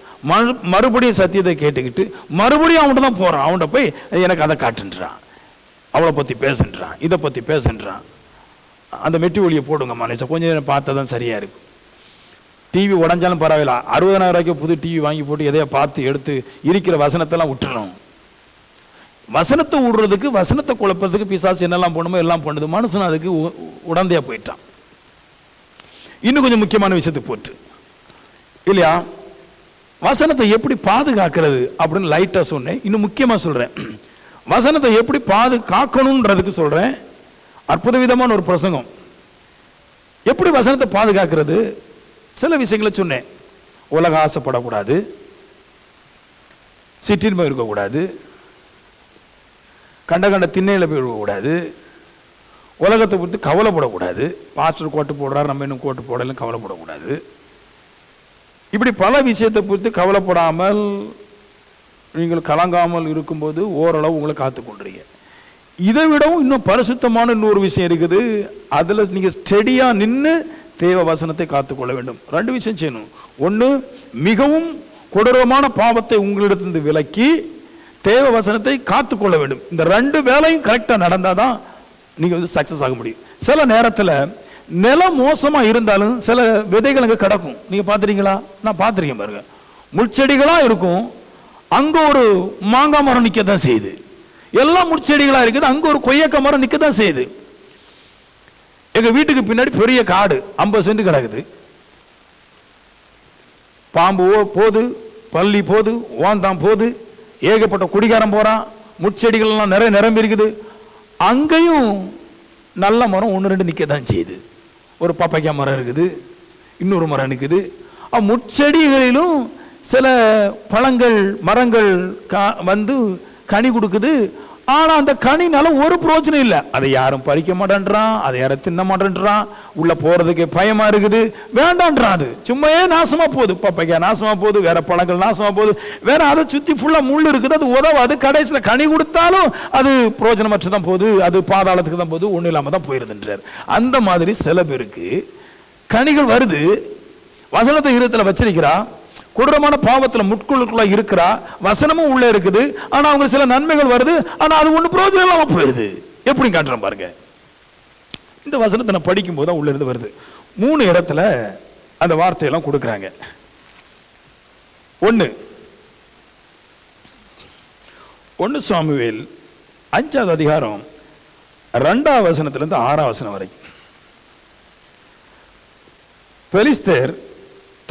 மறுபடியும் சத்தியத்தை கேட்டுக்கிட்டு மறுபடியும் அவன்கிட்ட தான் போறான். அவன்கிட்ட போய் எனக்கு அதை காட்டுன்றான், அவளை பத்தி பேசுன்றான், இதை பத்தி பேசுன்றான். அந்த மெட்டி ஒளியை போடுங்க மனுஷன், கொஞ்சம் நேரம் பார்த்தா தான் சரியா இருக்கும். டிவி உடஞ்சாலும் பரவாயில்ல, 60,000 ரூபாய்க்கு புது டிவி வாங்கி போட்டு எதையா பார்த்து எடுத்து இருக்கிற வசனத்தெல்லாம் விட்டுறணும். வசனத்தை விடுறதுக்கு, வசனத்தை குழப்பறதுக்கு பிசாசு என்னெல்லாம் பண்ணுமோ எல்லாம் பண்ணுது. மனுஷன் அதுக்கு உடந்தையா போயிட்டான். இன்னும் கொஞ்சம் முக்கியமான விஷயத்துக்கு போட்டு இல்லையா, வசனத்தை எப்படி பாதுகாக்கிறது அப்படின்னு லைட்டா சொன்னேன். இன்னும் முக்கியமா சொல்றேன், வசனத்தை எப்படி பாதுகாக்கணும்ன்றதுக்கு சொல்றேன். அற்புத விதமான ஒரு பிரசங்கம். எப்படி வசனத்தை பாதுகாக்கிறது? சில விஷயங்களை சொன்னேன். உலக ஆசைப்படக்கூடாது, சிற்றின்மை இருக்கக்கூடாது, கண்ட கண்ட திண்ணையில போய் இருக்கக்கூடாது, உலகத்தை பற்றி கவலைப்படக்கூடாது. பாஸ்டர் கோட்டு போடுறாரு, நம்ம இன்னும் கோட்டு போடலாம் கவலைப்படக்கூடாது. இப்படி பல விஷயத்தை குறித்து கவலைப்படாமல் நீங்கள் கலங்காமல் இருக்கும்போது ஓரளவு உங்களை காத்துக்கொள்றீங்க. இதை விடவும் இன்னும் பரிசுத்தமான இன்னொரு விஷயம் இருக்குது. அதுல நீங்க ஸ்டெடியா நின்று தேவ வசனத்தை காத்துக்கொள்ள வேண்டும். 2 விஷயம் செய்யணும். ஒன்று, மிகவும் கொடூரமான பாவத்தை உங்களிடத்திலிருந்து விலக்கி தேவ வசனத்தை காத்துக்கொள்ள வேண்டும். இந்த 2 வேலையும் கரெக்டா நடந்தாதான் நீங்க சக்சஸ் ஆக முடியும். சில நேரத்தில் நிலம் மோசமா இருந்தாலும் சில விதைகள் அங்க கிடக்கும். நீங்க பாத்துறீங்களா? நான் பார்த்திருக்கேன் பாருங்க. முட்செடிகளா இருக்கும், அங்க ஒரு மாங்காய் மரம் நிக்கத்தான் செய்யுது. எல்லாம் முட்செடிகளா இருக்குது, அங்க ஒரு கொய்யக்காய் மரம் நிக்கத்தான் செய்யுது. எங்க வீட்டுக்கு பின்னாடி பெரிய காடு 50 சென்ட் கிடக்குது. பாம்பு போது, பள்ளி போது, ஓந்தான் போது, ஏகப்பட்ட குடிகாரம் போறான், முட்செடிகள் எல்லாம் நிறைய நிரம்பி இருக்குது. அங்கேயும் நல்ல மரம் 1-2 நிக்கத்தான் செய்யுது. ஒரு பப்பைக்காய் மரம் இருக்குது, இன்னொரு மரம் நிற்குது. முட்செடிகளிலும் சில பழங்கள் மரங்கள் வந்து கனி கொடுக்குது. ஆனா அந்த கனினால ஒரு பிரயோஜனம் இல்லை. அதை யாரும் பறிக்க மாட்டேன்றான், அதை யாரும் தின்ன மாட்டேன்றான், உள்ள போறதுக்கு பயமா இருக்குது, வேண்டான்றான். அது சும்மையே நாசமா போகுது. பப்பைக்காய் நாசமா போகுது, வேற பழங்கள் நாசமா போகுது, வேற அதை சுத்தி ஃபுல்லா முள் இருக்குது, அது உதவாது. கடைசியில் கனி கொடுத்தாலும் அது பிரயோஜனமற்று தான் போகுது, அது பாதாளத்துக்கு தான் போகுது, ஒன்றும் இல்லாம தான் போயிருதுன்றார். அந்த மாதிரி சில பேருக்கு கனிகள் வருது, வசனத்தை இருதயத்தில் வச்சிருக்கிறா, கொடூரமான பாவத்தில் முட்குள்ளுக்குள்ள இருக்கிறா, வசனமும் உள்ள இருக்குது, ஆனா அவங்க சில நன்மைகள் வருது, ஆனா அது ஒண்ணு பிரயோஜனம் இல்லாம போயிருது. எப்படி காட்டுறேன் பாருங்க. இந்த வசனத்தை நான் படிக்கும் போது உள்ள இருந்து வருது. 3 இடத்துல அந்த வார்த்தையெல்லாம் கொடுக்குறாங்க. 1 சாமுவேல் 5ஆம் அதிகாரம் 2ஆம் வசனத்திலிருந்து 6ஆம் வசனம் வரைக்கும். பெலிஸ்தர்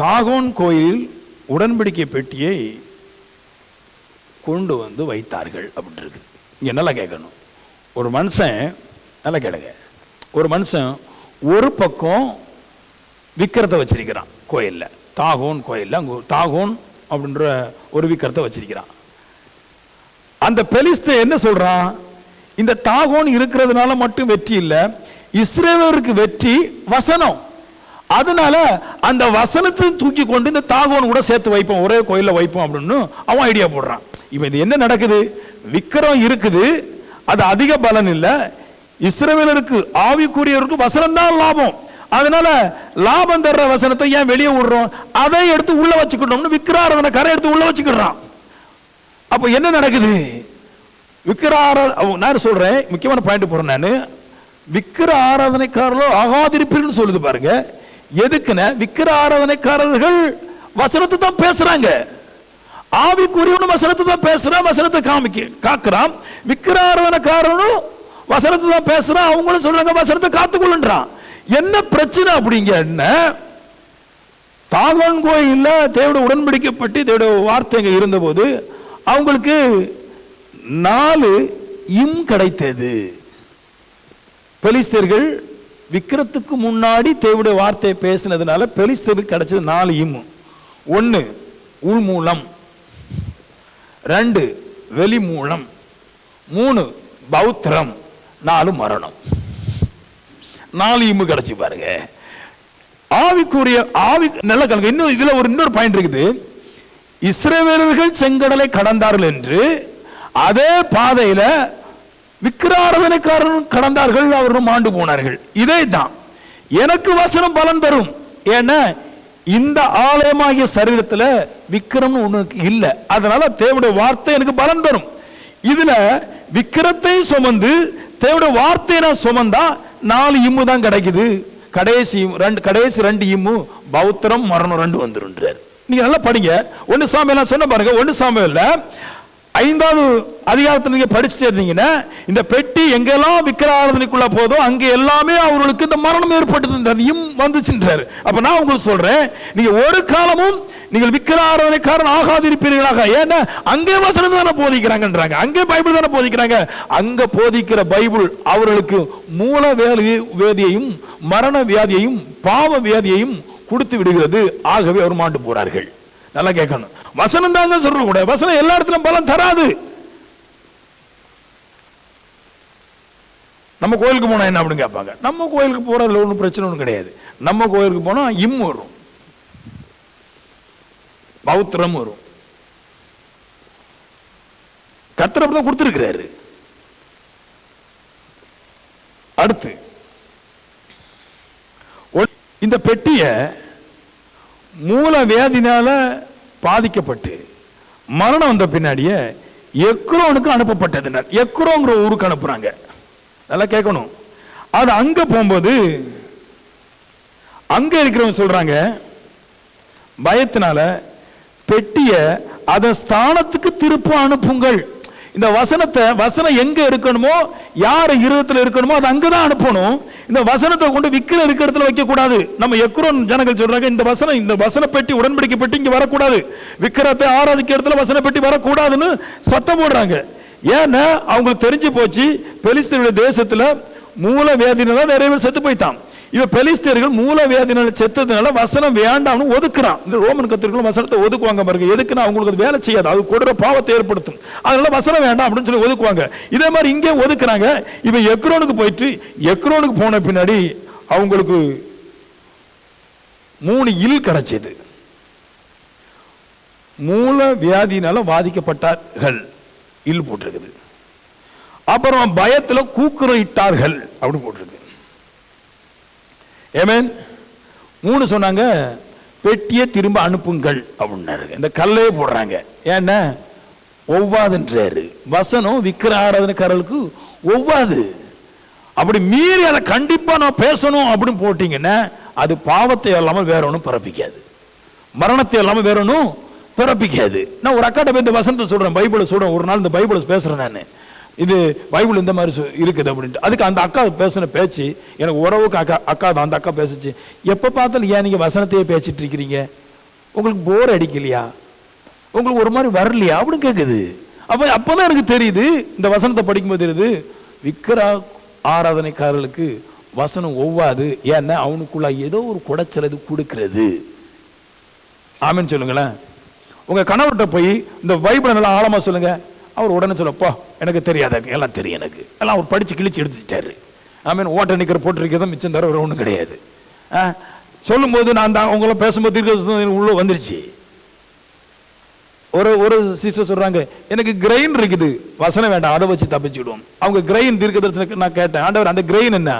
தாகோன் கோயில் உடன்படிக்கை பெட்டியை கொண்டு வந்து வைத்தார்கள் அப்படின்னு இருக்கு. இங்க நல்லா கேட்கணும். ஒரு மனுஷன், நல்லா கேளுங்க, ஒரு மனுஷன் ஒரு பக்கம் விக்கிரத்தை வச்சிருக்கிறான் கோயில்ல, தாகோன் கோயில்ல, அங்க தாகோன் அப்படின்ற ஒரு விக்கிரத்தை வச்சிருக்கிறான். அந்த பெலிஸ்தன் என்ன சொல்றான், இந்த தாகோன் இருக்கிறதுனால மட்டும் வெற்றி இல்ல, இஸ்ரவேலருக்கு வெற்றி வசனம், அதனால அந்த வசனத்தை தூக்கி கொண்டு இந்த தாகோன் கூட சேர்த்து வைப்போம், ஒரே கோயில்ல வைப்போம் அப்படின்னு அவன் ஐடியா போடுறான். இப்ப இது என்ன நடக்குது, விக்கிரம் இருக்குது, அது அதிக பலன் இல்ல, இஸ்ரவேலருக்கு ஆவிக்குரியவருக்கு வசனம் தான் லாபம், அதனால லாபம் தர்ற வசனத்தை ஏன் வெளியே விடுறோம், அதை எடுத்து உள்ள வச்சுக்கணும்னு விக்கிராராதனை கரை எடுத்து உள்ள வச்சுக்கிறான். அப்ப என்ன நடக்குது, நான் சொல்றேன் முக்கியமான பாயிண்ட் போறேன் நான், விக்கிர ஆராதனைக்காரர்களோ ஆகாதிருப்பீர்கள் சொல்லுது பாருங்க. எதுக்குன்னு, விக்கிர ஆராதனைக்காரர்கள் வசனத்தை தான் பேசுறாங்க, ஆவிக்குரியவனும் வசனத்தை தான் பேசுறான், வசனத்தை காக்குறான். விக்கிர ஆராதனைக்காரனும் வசனத்தை தான் பேசுறான், அவங்களும் சொல்றாங்க வசனத்தை காத்துக்கொள்ளுன்றான். என்ன பிரச்சனை அப்படிங்க, என்ன தாகோன் கோயில்ல தேவனுடைய உடன்படிக்கப்பட்டு தேவனுடைய வார்த்தை இருந்த போது அவங்களுக்கு 4 இம் கிடைத்தது. பெலிஸ்தர்கள் விக்கிரத்துக்கு முன்னாடி தேவனுடைய வார்த்தையை பேசினதுனால பெலிஸ்தருக்கு கிடைச்சது 4 இம். 1 உள் மூலம், 2 வெளி மூலம், 3 பௌத்திரம், 4 மரணம். 4 இம்மு கிடைச்சி பாருங்க. ஆவிக்குரிய ஆவி நல்ல கணக்கு. இன்னும் இதுல இன்னொரு பாயிண்ட் இருக்குது, இஸ்ரவேலர்கள் செங்கடலை கடந்தார்கள் என்று அதே பாதையில விக்கிராராதனைக்காரர்கள் கடந்தார்கள், அவரும் ஆண்டு போனார்கள். இதே தான் எனக்கு வசனம் பலன் தரும், ஏன்னா இந்த ஆலயமாகிய சரீரத்துல விக்கிரம் ஒண்ணு இல்ல, அதனால தேவனுடைய வார்த்தை எனக்கு பலன் தரும். இதுல விக்கிரத்தை சுமந்து தேவனுடைய வார்த்தையை நான் சுமந்தா 4 இம்மு தான் கிடைக்குது, கடைசி 2 இம்மு பௌத்திரம் மரணம் 2 வந்துருன்றார். நீங்க நல்லா படிங்க. 1 சாமுவேல் சொன்ன பாருங்க, 1 சாமுவேல்ல 5வது அதிகாரத்தை நீங்க படிச்சுட்டே இருந்தீங்கன்னா, இந்த பெட்டி எங்கெல்லாம் விக்கிர ஆராதனைக்குள்ள போதோ அங்க எல்லாமே அவர்களுக்கு இந்த மரணம் ஏற்பட்டது வந்துச்சுன்றாரு. அப்ப நான் உங்களுக்கு சொல்றேன், நீங்க ஒரு காலமும் நீங்கள் விக்கிர ஆராதனைக்காரன் ஆகாதிருப்பீர்களாக, ஏன்னா அங்கே வசனம் தானே போதிக்கிறாங்கன்றாங்க, அங்கே பைபிள் தானே போதிக்கிறாங்க. அங்க போதிக்கிற பைபிள் அவர்களுக்கு மூல வேதியையும் மரண வியாதியையும் பாவ வியாதியையும் கொடுத்து விடுகிறது. ஆகவே அவர் மாண்டு போறார்கள். நல்லா கேட்கணும், வசனம் தாங்க சொல்ற கூட, வசனம் எல்லா இடத்திலும் பலன் தராது. நம்ம கோயிலுக்கு போனா என்ன அப்படின்னு கேட்பாங்க. நம்ம கோயிலுக்கு போறதுல ஒன்றும் பிரச்சனை ஒன்றும் கிடையாது. நம்ம கோயிலுக்கு போனா இம் வரும், பௌத்திரம் வரும், கர்த்தர் அப்படிதான் கொடுத்திருக்கிறாரு. அடுத்து இந்த பெட்டிய மூல வேதினால பாதிக்கப்பட்டு மரணம் வந்த பின்னாடியே எக்ரோனுக்கு அனுப்பப்பட்டது. எக்ரோங்கிற ஊருக்கு அனுப்புறாங்க. நல்லா கேட்கணும். அது அங்க போகும்போது அங்க இருக்கிறவங்க சொல்றாங்க, பயத்தினால பெட்டிய அதன் ஸ்தானத்துக்கு திருப்ப அனுப்புங்கள். இந்த வசனம் எங்க இருக்கணுமோ, யார் இருதயத்தில் இருக்கணுமோ அது அங்கதான் அனுப்பணும். இந்த வசனத்தை கொண்டு விக்கிர இருக்கிற இடத்துல வைக்க கூடாது. நம்ம எக்ரோன் ஜனங்கள் சொல்றாங்க, இந்த வசன பெட்டி உடன்படிக்கை பெட்டி இங்க வரக்கூடாது, விக்கிரத்தை ஆராதிக்கிற இடத்துல வசன பெட்டி வரக்கூடாதுன்னு சத்தம் போடுறாங்க. ஏன்னா அவங்களுக்கு தெரிஞ்சு போச்சு, பெலிஸ்தருடைய தேசத்துல மூல வேதினால நிறைய பேர் செத்து போயிட்டான். இவ பெலிஸ்தர்கள் மூல வேதினால செத்ததுனால வசனம் வேண்டாம்னு ஒதுக்குறான். இந்த ரோமன் கத்திரிகளும் வசனத்தை ஒதுக்குவாங்க பாருங்க. எதுக்குன்னா அவங்களுக்கு அது வேலை செய்யாது, அது கொடுற பாவத்தை ஏற்படுத்தும், அதனால வசனம் வேண்டாம் அப்படின்னு சொல்லி ஒதுக்குவாங்க. இதே மாதிரி இங்கே ஒதுக்குறாங்க. இவன் எக்ரோனுக்கு போயிட்டு, எக்ரோனுக்கு போன பின்னாடி அவங்களுக்கு 3 இல் கிடைச்சது. மூல வியாதினால பாதிக்கப்பட்டார்கள், இல் போட்டிருக்குது. அப்புறம் பயத்துல கூக்குரலிட்டார்கள் அப்படின்னு போட்டிருக்கு. ஏமேன். 3 சொன்னாங்க, பெட்டியை திரும்ப அனுப்புங்கள் அப்படின்னாரு. இந்த கல்லையே போடுறாங்க. ஏன்னா ஒவ்வாதுன்றாரு. வசனம் விக்கிர ஆராதனைக்காரர்களுக்கு ஒவ்வாது. அப்படி மீறி அதை கண்டிப்பா நான் பேசணும் அப்படின்னு போட்டீங்கன்னா அது பாவத்தை இல்லாமல் வேற ஒன்றும் பிறப்பிக்காது, மரணத்தை இல்லாமல் வேற ஒன்றும் பிறப்பிக்காது. நான் ஒரு அக்காட்ட போய் இந்த வசனத்தை சொல்றேன், பைபிளை சொல்றேன். ஒரு நாள் இந்த பைபிளை பேசுறேன் நான், இது பைபிள் இந்த மாதிரி இருக்குது அப்படின்ட்டு. அதுக்கு அந்த அக்கா பேசின பேச்சு எனக்கு உறவுக்கு அக்கா தான். அந்த அக்கா பேசிச்சு, எப்போ பார்த்தாலும் ஏன் நீங்கள் வசனத்தையே பேசிட்டு இருக்கிறீங்க, உங்களுக்கு போர் அடிக்கலையா, உங்களுக்கு ஒரு மாதிரி வரலையா அப்படின்னு கேட்குது. அப்போதான் எனக்கு தெரியுது, இந்த வசனத்தை படிக்கும்போது தெரியுது விக்கிர ஆராதனைக்காரர்களுக்கு வசனம் ஒவ்வாது. ஏன்னா அவனுக்குள்ள ஏதோ ஒரு குடைச்சல் கொடுக்கிறது. ஆமென் சொல்லுங்களேன். உங்க கணவர்கிட்ட போய் இந்த பைபிளை நல்லா ஆழமா சொல்லுங்க, அவர் உடனே சொல்லப்போ எனக்கு தெரியாத எல்லாம் தெரியும், எனக்கு எல்லாம் அவர் படிச்சு கிழிச்சு எடுத்துட்டாரு. ஆமீன். ஓட்ட நிக்கிற போட்டிருக்கதான் மிச்சம் தர வேற ஒன்றும் கிடையாது. சொல்லும் போது நான் தான் உங்களை பேசும்போது தீர்க்க உள்ள வந்துருச்சு. ஒரு சிஸ்டர் சொல்றாங்க, எனக்கு கிரெயின் இருக்குது, வசனம் வேண்டாம், அதை வச்சு தப்பிச்சுடுவோம். அவங்க கிரெயின் தீர்க்க தரிசனம் நான் கேட்டேன், ஆண்டவர் அந்த கிரெயின் என்ன,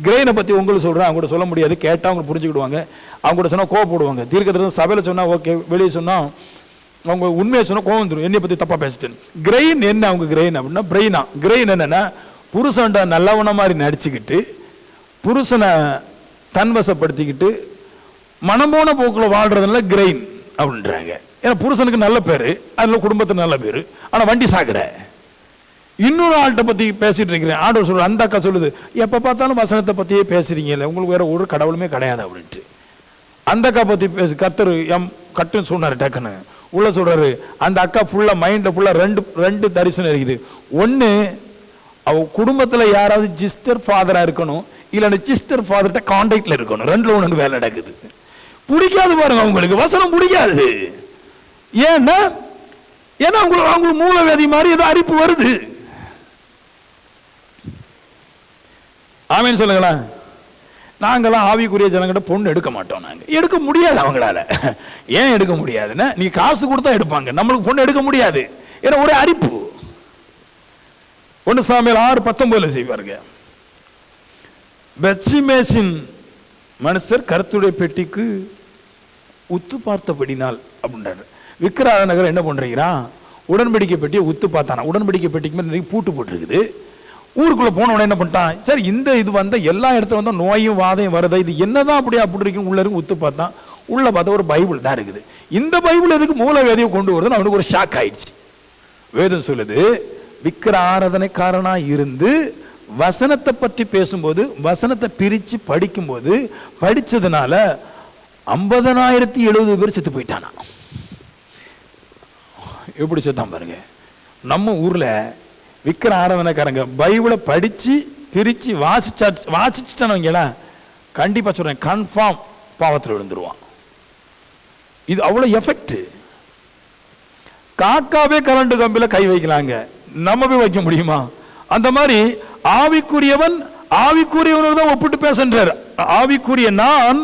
கிரெயினை பத்தி உங்களுக்கு சொல்றேன், அவங்க கூட சொல்ல முடியாது, கேட்டா அவங்க புரிஞ்சுக்கிடுவாங்க, அவங்க கூட சொன்னா கோவப்படுவாங்க. தீர்க்க தரிசனம் சபையில சொன்னா ஓகே, வெளியே சொன்னா அவங்க உண்மையை சொன்னா கோவம் வந்துடும், என்னை பத்தி தப்பா பேசிட்டேன். கிரெயின் என்ன, அவங்க கிரெயின் அப்படின்னா பிரெயினா. கிரெயின் என்னன்னா புருஷன்டா நல்லவன மாதிரி நடிச்சுக்கிட்டு புருஷனை தன்வசப்படுத்திக்கிட்டு மனம் போன போக்குல வாழ்றதுனால கிரெயின் அப்படின்றாங்க. ஏன்னா புருஷனுக்கு நல்ல பேரு, அதுல குடும்பத்துக்கு நல்ல பேரு, ஆனா வண்டி சாக்கட. இன்னொரு ஆள்கிட்ட பத்தி பேசிட்டு இருக்கிறேன், ஆண்டவர் சொல்ற அந்த அக்கா சொல்லுது, எப்ப பார்த்தாலும் வசனத்தை பத்தியே பேசுறீங்கல்ல, உங்களுக்கு வேற ஒரு கடவுளுமே கிடையாது அப்படின்ட்டு. அந்த அக்கா பத்தி பேசு கர்த்தர் கட்டுன்னு சொன்னாரு. டக்குன்னு உள்ள சொல்றாரு, அந்த அக்கா ஃபுல்லா மைண்ட்ல ஃபுல்லா ரெண்டு தரிசனம் இருக்குது. ஒன்னு, அவ குடும்பத்துல யாராவது ஜிஸ்டர் ஃபாதரா இருக்கணும், இல்ல ஜிஸ்டர் ஃபாதர்கிட்ட கான்டாக்ட்ல இருக்கணும். ரெண்டுல ஒண்ணு வேலை நடக்குது. பிடிக்காது பாருங்க, அவங்களுக்கு வசனம் பிடிக்காது. ஏன்னா அவங்களுக்கு மூலவேதி மாதிரி ஏதோ அரிப்பு வருது. ஆமேன்னு சொல்லுங்களேன். நாங்கெல்லாம் ஆவிக்குரிய ஜனங்கிட்ட பொண்ணு எடுக்க மாட்டோம், நாங்க எடுக்க முடியாது அவங்களால. ஏன் எடுக்க முடியாதுன்னா, நீ காசு கொடுத்தா எடுப்பாங்க, நம்மளுக்கு பொண்ணு எடுக்க முடியாது, ஏன்னா ஒரே அரிப்பு. 1 சாமுவேல் 6:19 செய்வாருங்க. பெத்ஷிமேசின் மனுஷர் கர்த்தருடைய பெட்டிக்கு உத்து பார்த்தபடினால் அப்படின்றாரு. விக்கிராத நகர் என்ன பண்றீங்களா, உடன்படிக்கை பெட்டியை உத்து பார்த்தானா. உடன்படிக்கை பெட்டிக்கு மேலே பூட்டு போட்டுருக்குது. ஊருக்குள்ள போன உடனே என்ன பண்ணிட்டான், சரி இந்த இது வந்த எல்லா இடத்துல வந்தா நோயும் வாதையும் வருதா, இது என்னதான் அப்படி இருக்கு, உள்ள இருக்கு. உத்து பார்த்தான், உள்ள பார்த்தா ஒரு பைபிள் தான் இருக்குது. இந்த பைபிள் எதுக்கு மூல வேதியை கொண்டு வருதுன்னு அவனுக்கு ஒரு ஷாக் ஆயிடுச்சு. வேதம் சொல்லுது, விக்கிர ஆராதனைக்காரனா இருந்து வசனத்தை பற்றி பேசும்போது, வசனத்தை பிரிச்சு படிக்கும்போது, படிச்சதுனால 50,070 பேர் செத்து போயிட்டானா. எப்படி செத்தான் பாருங்க. நம்ம ஊர்ல விக்கிர ஆராதனைக்காரங்க பைபிளை படிச்சு பிரிச்சு வாசிச்சானவங்களா கண்டிப்பா சொல்றேன், கன்ஃபார்ம் பாவத்தில் விழுந்துருவான். இது அவ்வளவு எஃபெக்ட். காக்காவே கரண்ட் கம்பில கை வைக்கலாங்க, நம்ம போய் வைக்க முடியுமா? அந்த மாதிரி ஆவிக்குரியவன் ஆவிக்குரியவனோடு தான் ஒப்பிட்டு பேசுறார். ஆவிக்குரிய நான்,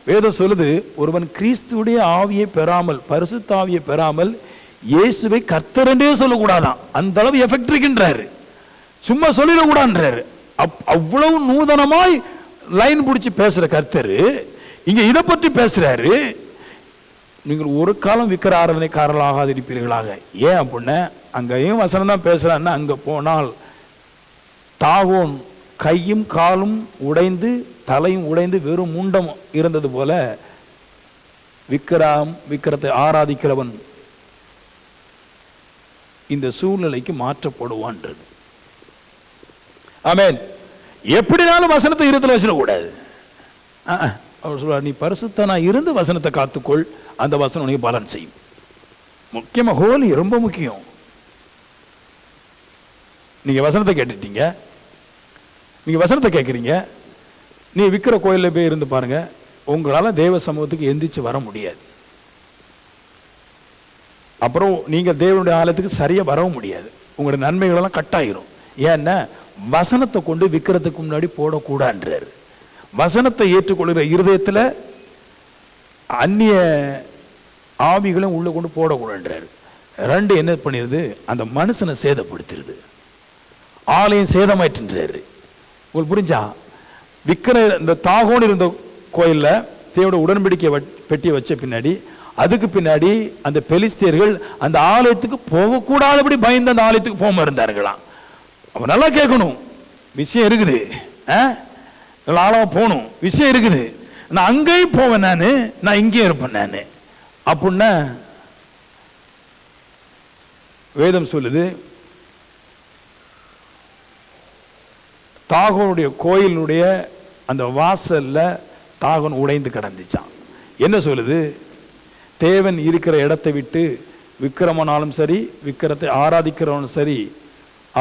வேதம் சொல்லுது, ஒருவன் கிறிஸ்துடைய ஆவியை பெறாமல், பரிசுத்த ஆவியை பெறாமல் இயேசுவை கர்த்தர் என்றே சொல்லக்கூடாதான். அந்த அளவு எஃபெக்ட் இருக்கின்றாரு. சும்மா சொல்லிடக்கூடாதுன்றாரு. அவ்வளவு நூதனமாய் லைன் பிடிச்சி பேசுற கர்த்தர் இங்க இதை பற்றி பேசுறாரு. நீங்கள் ஒரு காலம் விக்கிர ஆராதனைக்காரர்களாக இருப்பீர்களாக. ஏன் அப்படின்னா, அங்கேயும் வசனம் தான் பேசுறான்னா, அங்க போனால் தாகோன் கையும் காலும் உடைந்து தலையும் உடைந்து வெறும் முண்டம் இருந்தது போல விக்கிரத்தை ஆராதிக்கிறவன் இந்த சூழ்நிலைக்கு மாற்றப்படுவான்றது. ஆமென். எப்படினாலும் வசனத்தை இருதல வச்சிடக்கூடாது. அவர் சொல்றார், நீ பரிசுத்தனா இருந்து வசனத்தை காத்துக்கொள், அந்த வசனம் உனக்கு பலன் செய்யும். முக்கியமா ஹோலி ரொம்ப முக்கியம். நீங்க வசனத்தை கேட்டுட்டீங்க, நீங்க வசனத்தை கேட்குறீங்க, நீ விக்கிர கோயிலில் போய் இருந்து பாருங்க, உங்களால தேவ சமூகத்துக்கு எந்திரிச்சு வர முடியாது. அப்புறம் நீங்க தேவனுடைய ஆலயத்துக்கு சரியா வரவும் முடியாது. உங்களுடைய நன்மைகளெல்லாம் கட்டாயிரும். ஏன்னா வசனத்தை கொண்டு விக்கிரத்துக்கு முன்னாடி போடக்கூடாதுன்றாரு. வசனத்தை ஏற்றுக்கொள்கிற இருதயத்துல அந்நிய ஆவிகளும் உள்ள கொண்டு போடக்கூடாதுன்றாரு. ரெண்டு என்ன பண்ணிடுது, அந்த மனுஷனை சேதப்படுத்திடுது, ஆலயம் சேதமாயிட்டுன்றாரு. உங்களுக்கு புரிஞ்சா? விக்கிர இந்த தாகோன் இருந்த கோயில்ல தேவோட உடன்படிக்கை பெட்டியை வச்ச பின்னாடி, அதுக்கு பின்னாடி அந்த பெலிஸ்தியர்கள் அந்த ஆலயத்துக்கு போகக்கூடாதபடி பயந்து அந்த ஆலயத்துக்கு போகாம இருந்தார்களாம். அப்ப நல்லா கேட்கணும், விஷயம் இருக்குது, நல்லா ஆழமா போகணும், விஷயம் இருக்குது. நான் அங்கேயும் போவேன், நான் இங்கேயும் இருப்பேன் நான் அப்படின்னா வேதம் சொல்லுது. தாகோனுடைய கோயிலுடைய அந்த வாசல்ல தாகோன் உடைந்து கிடந்துச்சான். என்ன சொல்லுது, தேவன் இருக்கிற இடத்தை விட்டு விக்கிரமனாலும் சரி, விக்கிரத்தை ஆராதிக்கிறவனும் சரி,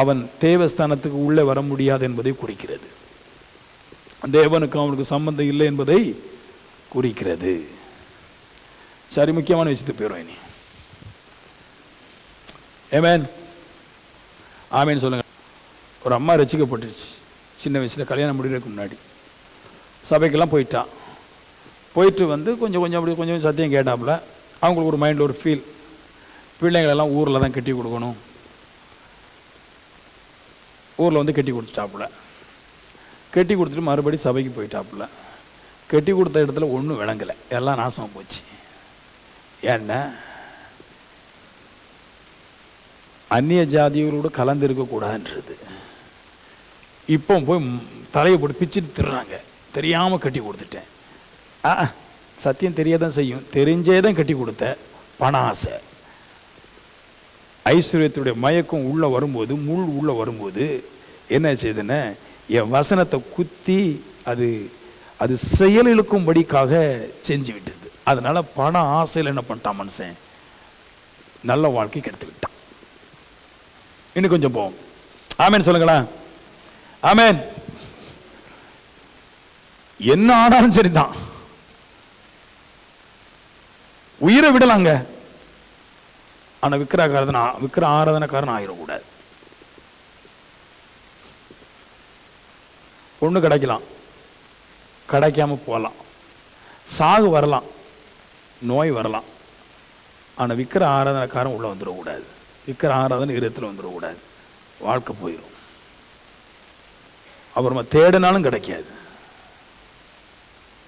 அவன் தேவஸ்தானத்துக்கு உள்ளே வர முடியாது என்பதை குறிக்கிறது. தேவனுக்கு அவனுக்கு சம்பந்தம் இல்லை என்பதை குறிக்கிறது. சரி, முக்கியமான விஷயத்துக்கு போயிடும் இனி. ஆமென், ஆமென் சொல்லுங்க. ஒரு அம்மா ரட்சிக்கப்பட்டுருச்சு சின்ன வயசில், கல்யாணம் முடிகிறதுக்கு முன்னாடி. சபைக்கெல்லாம் போயிட்டு வந்து கொஞ்சம் அப்படி கொஞ்சம் சத்தியம் கேட்டாப்புல. அவங்களுக்கு ஒரு மைண்டில் ஒரு ஃபீல், பிள்ளைங்களெல்லாம் ஊரில் தான் கட்டி கொடுக்கணும். ஊரில் வந்து கட்டி கொடுத்துட்டாப்புல. கட்டி கொடுத்துட்டு மறுபடி சபைக்கு போயிட்டாப்புல. கட்டி கொடுத்த இடத்துல ஒன்றும் விளங்கலை, எல்லாம் நாசமாக போச்சு. ஏன்னா அந்நிய ஜாதிகளோடு கலந்து இருக்கக்கூடாதுன்றது. இப்போ போய் தலையை போட்டு பிச்சுட்டு திடுறாங்க. தெரியாமல் கட்டி கொடுத்துட்டேன். சத்தியம் தெரியாதான் செய்யும், தெரிஞ்சே தான் கட்டி கொடுத்த. பண ஆசை, ஐஸ்வர்யத்துடைய மயக்கம் உள்ள வரும்போது, முள் உள்ள வரும்போது என்ன செய்யுதுன்னு, என் வசனத்தை குத்தி அது செயலிழுக்கும்படிக்காக செஞ்சு விட்டது. அதனால பண ஆசையில் என்ன பண்ணிட்டான் மனுஷன், நல்ல வாழ்க்கைக்கு எடுத்து விட்டான். இன்னும் கொஞ்சம் போவோம். ஆமேன் சொல்லுங்களா. ஆமேன். என்ன ஆனாலும் சரிதான், உயிரை விடலாங்க. ஆனா விக்கிர ஆராதனைக்காரன் ஆயிடக்கூடாது. பொண்ணு கிடைக்கலாம், கிடைக்காம போகலாம், சாகு வரலாம், நோய் வரலாம். ஆனா விக்கிர ஆராதனைக்காரன் உள்ள வந்துடக்கூடாது. விக்கிர ஆராதனை இருத்தில் வந்துடக்கூடாது. வாழ்க்கை போயிடும். அப்புறமா தேடினாலும் கிடைக்காது,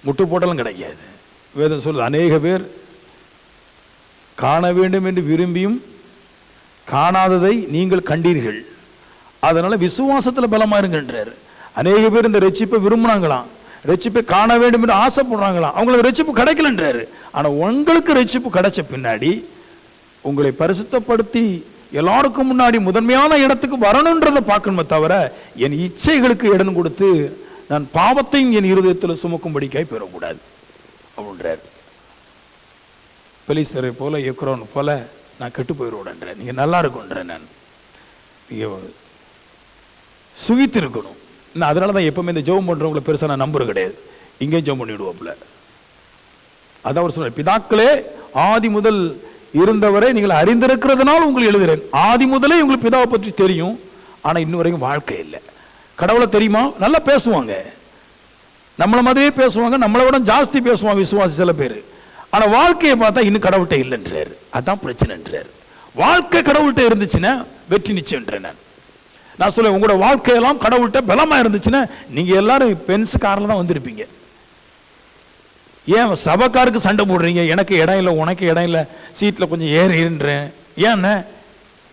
முட்டு போட்டாலும் கிடைக்காது. வேதம் சொல்லுது, அநேக பேர் காண வேண்டும் என்று விரும்பியும் காணாததை நீங்கள் கண்டீர்கள், அதனால விசுவாசத்தில் பலமா இருங்கன்றார். அநேக பேர் இந்த ரட்சிப்பை விரும்பினாங்களாம், ரட்சிப்பை காண வேண்டும் என்று ஆசைப்படுறாங்களாம், அவங்களுக்கு ரட்சிப்பு கிடைக்கலன்றாரு. ஆனா உங்களுக்கு ரட்சிப்பு கிடைச்ச பின்னாடி உங்களை பரிசுத்தப்படுத்தி எல்லாருக்கும் முன்னாடி முதன்மையான இடத்துக்கு வரணுன்றதை பார்க்கணுமே தவிர என் இச்சைகளுக்கு இடம் கொடுத்து நான் பாவத்தையும் என் இருதயத்தில் சுமக்கும்படிக்காய் பெறக்கூடாது அப்படின்றார். பெலிஸ்தரை போல எக்ரோன் போல நான் கெட்டு போயிடுவேன். நீங்க நல்லா இருக்கும்ன்றேன். நான் நீங்க சுகித்து இருக்கணும். நான் அதனால தான் எப்பவுமே இந்த ஜெபம் பண்றவங்களை பெருசா நான் நம்புறது கிடையாது. இங்கேயும் ஜெபம் பண்ணிவிடுவோம்ல. அதான் அவர் சொன்னார், பிதாக்களே ஆதி முதல் இருந்தவரை நீங்கள் அறிந்திருக்கிறதுனால உங்களுக்கு எழுதுகிறேன். ஆதி முதலே உங்களுக்கு பிதாவை பற்றி தெரியும், ஆனா இன்னும் வரைக்கும் வாழ்க்கை இல்லை. கடவுளை தெரியுமா, நல்லா பேசுவாங்க, நம்மள மாதிரியே பேசுவாங்க, நம்மளை விட ஜாஸ்தி பேசுவாங்க விசுவாசி சில பேர். ஆனா வாழ்க்கையை பார்த்தா இன்னும் கடவுள்கிட்ட இல்லைன்றாரு. அதான் பிரச்சனைன்றாரு. வாழ்க்கை கடவுள்கிட்ட இருந்துச்சுன்னா வெற்றி நிச்சயம்ன்றேன். நான் சொல்ல, உங்களோட வாழ்க்கையெல்லாம் கடவுள்கிட்ட பலமா இருந்துச்சுன்னா நீங்க எல்லாரும் பென்ஸ் கார்ல தான் வந்திருப்பீங்க. ஏன் சபைக்காருக்கு சண்டை போடுறீங்க, எனக்கு இடம் இல்லை, உனக்கு இடம் இல்லை, சீட்டில் கொஞ்சம் ஏறின்றேன். ஏன்னா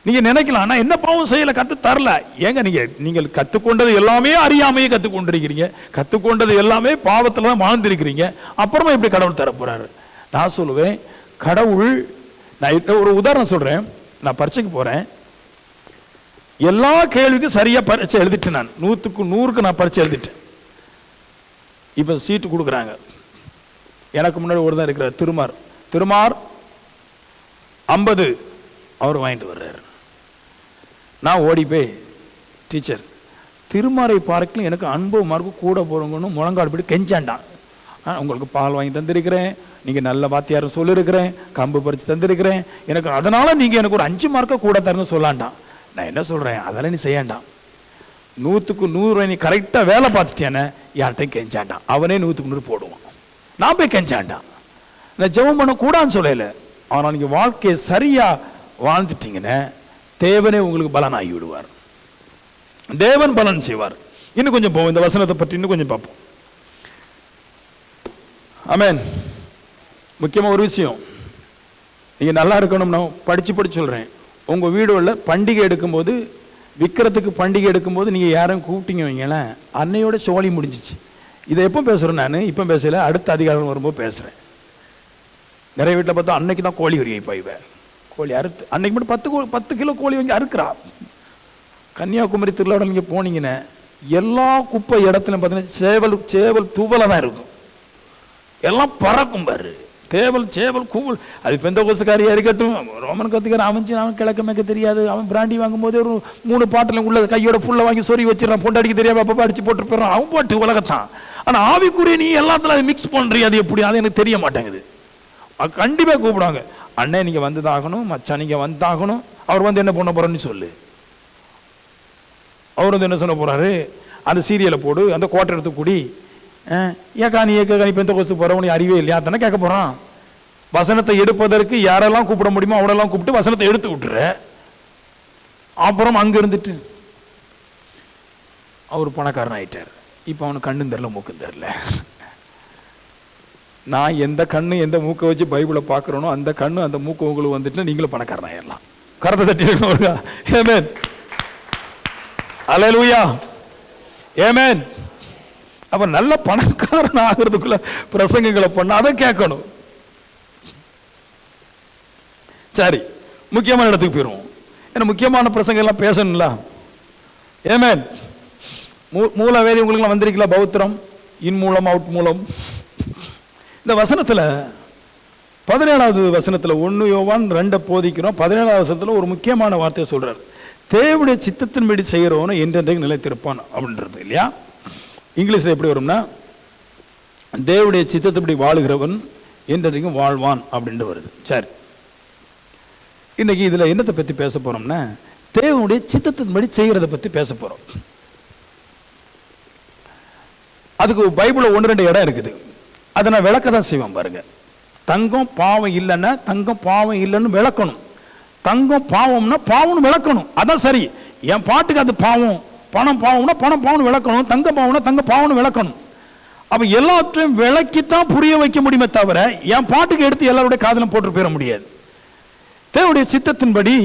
நீங்க நினைக்கலாம், நான் என்ன பாவம் செய்யல, கத்து தரல. ஏங்க நீங்கள் கத்துக்கொண்டது எல்லாமே அறியாமையே கத்துக்கொண்டிருக்கிறீங்க, கத்துக்கொண்டது எல்லாமே பாவத்தில் தான் வாழ்ந்திருக்கிறீங்க. அப்புறமா எப்படி கடவுள் தர போறாரு? நான் சொல்லுவேன், கடவுள், நான் ஒரு உதாரணம் சொல்றேன். நான் பரீட்சைக்கு போறேன், எல்லா கேள்விக்கும் சரியா பரீட்சை எழுதிட்டேன். நான் 100க்கு 100க்கு நான் பரீட்சை எழுதிட்டேன். இப்ப சீட்டு கொடுக்குறாங்க. எனக்கு முன்னாடி ஒரு தான் இருக்கிறார், திருமார் 50 அவர் வாங்கிட்டு வர்றாரு. நான் ஓடி போய், டீச்சர் திருமாரை பார்க்கல எனக்கு அன்பு மார்க்கு கூட போறவங்கன்னு முழங்காடு போய் கெஞ்சாண்டான். உங்களுக்கு பால் வாங்கி தந்திருக்கிறேன், நீங்க நல்ல வாத்தியாரும் சொல்லியிருக்கிறேன், கம்பு பறிச்சு தந்திருக்கிறேன், எனக்கு அதனால நீங்க எனக்கு ஒரு 5 மார்க்க கூட தரணும்னு சொல்லாண்டான். நான் என்ன சொல்றேன், அதெல்லாம் நீ செய்யாண்டாம். 100க்கு 100 நீ கரெக்டா வேலை பார்த்துட்டேன்னு யார்கிட்டையும் கெஞ்சாண்டான். அவனே 100க்கு 100 போடுவான். நான் போய் கெஞ்சாண்டான். நான் ஜெபம் பண்ண கூடான்னு சொல்லல. ஆனால் நீங்க வாழ்க்கையை சரியா வாழ்ந்துட்டீங்கன்னா தேவனே உங்களுக்கு பலன் ஆகி விடுவார். தேவன் பலன் செய்வார். இன்னும் கொஞ்சம் போவோம், இந்த வசனத்தை பற்றி இன்னும் கொஞ்சம் பார்ப்போம். ஆமென். முக்கியமா ஒரு விஷயம், நீங்க நல்லா இருக்கணும். நான் படிச்சு சொல்றேன். உங்க வீடுகளில் பண்டிகை எடுக்கும்போது, விற்கிறதுக்கு பண்டிகை எடுக்கும்போது நீங்க யாரும் கூப்பிட்டீங்க வைங்களேன், அன்னையோட சோழி முடிஞ்சிச்சு. இதை எப்போ பேசுறேன் நான், இப்போ பேசல, அடுத்த அதிகாரம் வரும்போது பேசுறேன். நிறைய வீட்டில் பார்த்தா அன்னைக்கு தான் கோழி வரி வைப்பாய்வேன். கோழி அறுத்து அன்னைக்கு மட்டும் 10 கிலோ கோழி வாங்கி அறுக்கிறா. கன்னியாகுமரி திருவிழாவில் நீங்கள் போனீங்கன்னா எல்லா குப்பை இடத்துல பார்த்தீங்கன்னா சேவல் தூவலை தான் இருக்கும். எல்லாம் பறக்கும் பாரு, தேவல் சேவல் கூவல். அது பெந்தகோஸ்துக்காரியா இருக்கட்டும், ரோமன் கத்துக்காரன், அவன் கிழக்கு மேற்க தெரியாது. அவன் பிராண்டி வாங்கும் போதே ஒரு 3 பாட்டில் உள்ளது கையோட ஃபுல்லாக வாங்கி சொறி வச்சிடறான். பொண்டாடிக்கு தெரியாம அப்பப்போ அடிச்சு போட்டு போயிடறான். அவன் பாட்டு உலகத்தான். ஆனால் ஆவிக்குரிய நீ எல்லாத்துல அதை மிக்ஸ் பண்றிய, அது எப்படி, அது எனக்கு தெரிய மாட்டேங்குது. கண்டிப்பாக கூப்பிடுவாங்க, அண்ணே நீங்கள் வந்துதாகணும், மச்சான் நீங்கள் வந்தாகணும். அவர் வந்து என்ன பண்ண போறோன்னு சொல்லு. அவர் வந்து என்ன சொல்ல போறாரு, அந்த சீரியலை போடு, அந்த கோட்டை எடுத்து கூடி, ஏக்கா நீ பெந்தகோஸ்து போறவன் அறிவே இல்லையா தானே கேட்க போறான். வசனத்தை எடுப்பதற்கு யாரெல்லாம் கூப்பிட முடியுமோ அவரெல்லாம் கூப்பிட்டு வசனத்தை எடுத்து விட்டுற. அப்புறம் அங்க இருந்துட்டு அவர் பணக்காரன் ஆயிட்டார். இப்ப அவனுக்கு கண்ணும் தெரியல மூக்கும் தெரியல. நான் எந்த கண்ணு எந்த மூக்கை வச்சு பைபிளை பார்க்கிறோனோ அந்த கண்ணு அந்த மூக்கு உங்களுக்கு வந்துட்டு நீங்களும் பணக்காரன் ஆயிடலாம். கரத்தை தட்டி ஆமென், அல்லேலூயா, ஆமென். அப்ப நல்ல பணக்காரன் ஆகிறதுக்குள்ள பிரசங்கங்களை பண்ண அதை கேட்கணும். சரி, முக்கியமான இடத்துக்கு போயிடுவோம். ஏன்னா முக்கியமான பிரசங்கம் எல்லாம் பேசணும்ல. ஆமென். மூலவேதி உங்களுக்கு வந்திருக்கல, பௌத்திரம் இன் மூலம் அவுட் மூலம். இந்த வசனத்துல 17வது வசனத்துல 1 யோவான் 2 போதிக்கிறோம். 17வது வசனத்துல ஒரு முக்கியமான வார்த்தையை சொல்றாரு, தேவனுடைய சித்தத்தின்படி செய்யறவனும் என்றென்றைக்கு நிலைத்திருப்பான் அப்படின்றது இல்லையா. இங்கிலீஷ்ல எப்படி வரும்னா, தேவனுடைய சித்தத்தின்படி வாழுகிறவன் என்றென்றைக்கும் வாழ்வான் அப்படின்ட்டு வருது. சரி, இன்னைக்கு இதுல என்னத்தை பத்தி பேச போறோம்னா, தேவனுடைய சித்தத்தின்படி செய்யறதை பத்தி பேச போறோம். அதுக்கு பைபிள்ல 1-2 இடம் இருக்குது. அதை நான் விளக்க தான் செய்வேன் பாருங்க. தங்கம் பாவம் இல்லைன்னா தங்கம் பாவம் இல்லைன்னு விளக்கணும். தங்கம் பாவம்னா பாவம்னு விளக்கணும். அதான் சரி. என் பாட்டுக்கு அது பாவம், பணம் பாவம்னா பணம் பாவம்னு விளக்கணும், தங்க பாவம்னா தங்க பாவம்னு விளக்கணும். அப்ப எல்லாத்தையும் விளக்கித்தான் புரிய வைக்க முடியுமே தவிர என் பாட்டுக்கு எடுத்து எல்லாருடைய காதலும் போட்டு போயிட முடியாது. தேவனுடைய சித்தத்தின்படி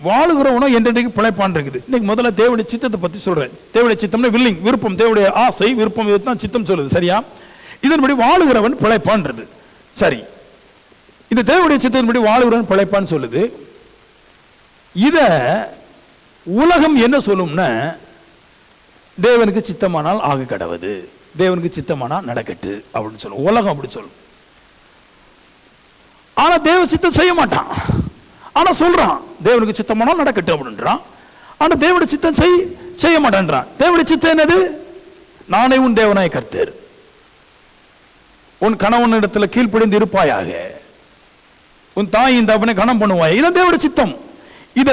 வாழுகிறவனோ என்றைக்கு பிழைப்பான் இருக்குது. இன்னைக்கு முதல்ல தேவனுடைய சித்தத்தை பத்தி சொல்றேன். தேவனுடைய சித்தம்னா வில்லிங், விருப்பம், தேவனுடைய ஆசை, விருப்பம், இதுதான் சித்தம் சொல்லுது. சரியா? இதன்படி வாழுகிறவன் பிழைப்பான்றது. சரி, இந்த தேவனுடைய சித்தத்தின்படி வாழுகிறவன் பிழைப்பான்னு சொல்லுது. இத உலகம் என்ன சொல்லும்னா, தேவனுக்கு சித்தமானால் ஆக கடவுது, தேவனுக்கு சித்தமானால் நடக்கட்டு அப்படின்னு சொல்லும். உலகம் அப்படி சொல்லும். ஆனா தேவ சித்தம் செய்ய மாட்டான். ஆனா சொல்றான் தேவனுக்கு சித்தமானால் நடக்கட்டு அப்படின்றான். ஆனா தேவனுடைய சித்தம் செய்ய மாட்டான்றான். தேவனுடைய சித்தம் என்னது? நானே உன் தேவனாய் கர்த்தர், உன் கணவன் இடத்துல கீழ்ப்படிந்து இருப்பாயாக, உன் தாயின் தகப்பனை கணம் பண்ணுவாய். இதான் தேவனுடைய சித்தம். இதை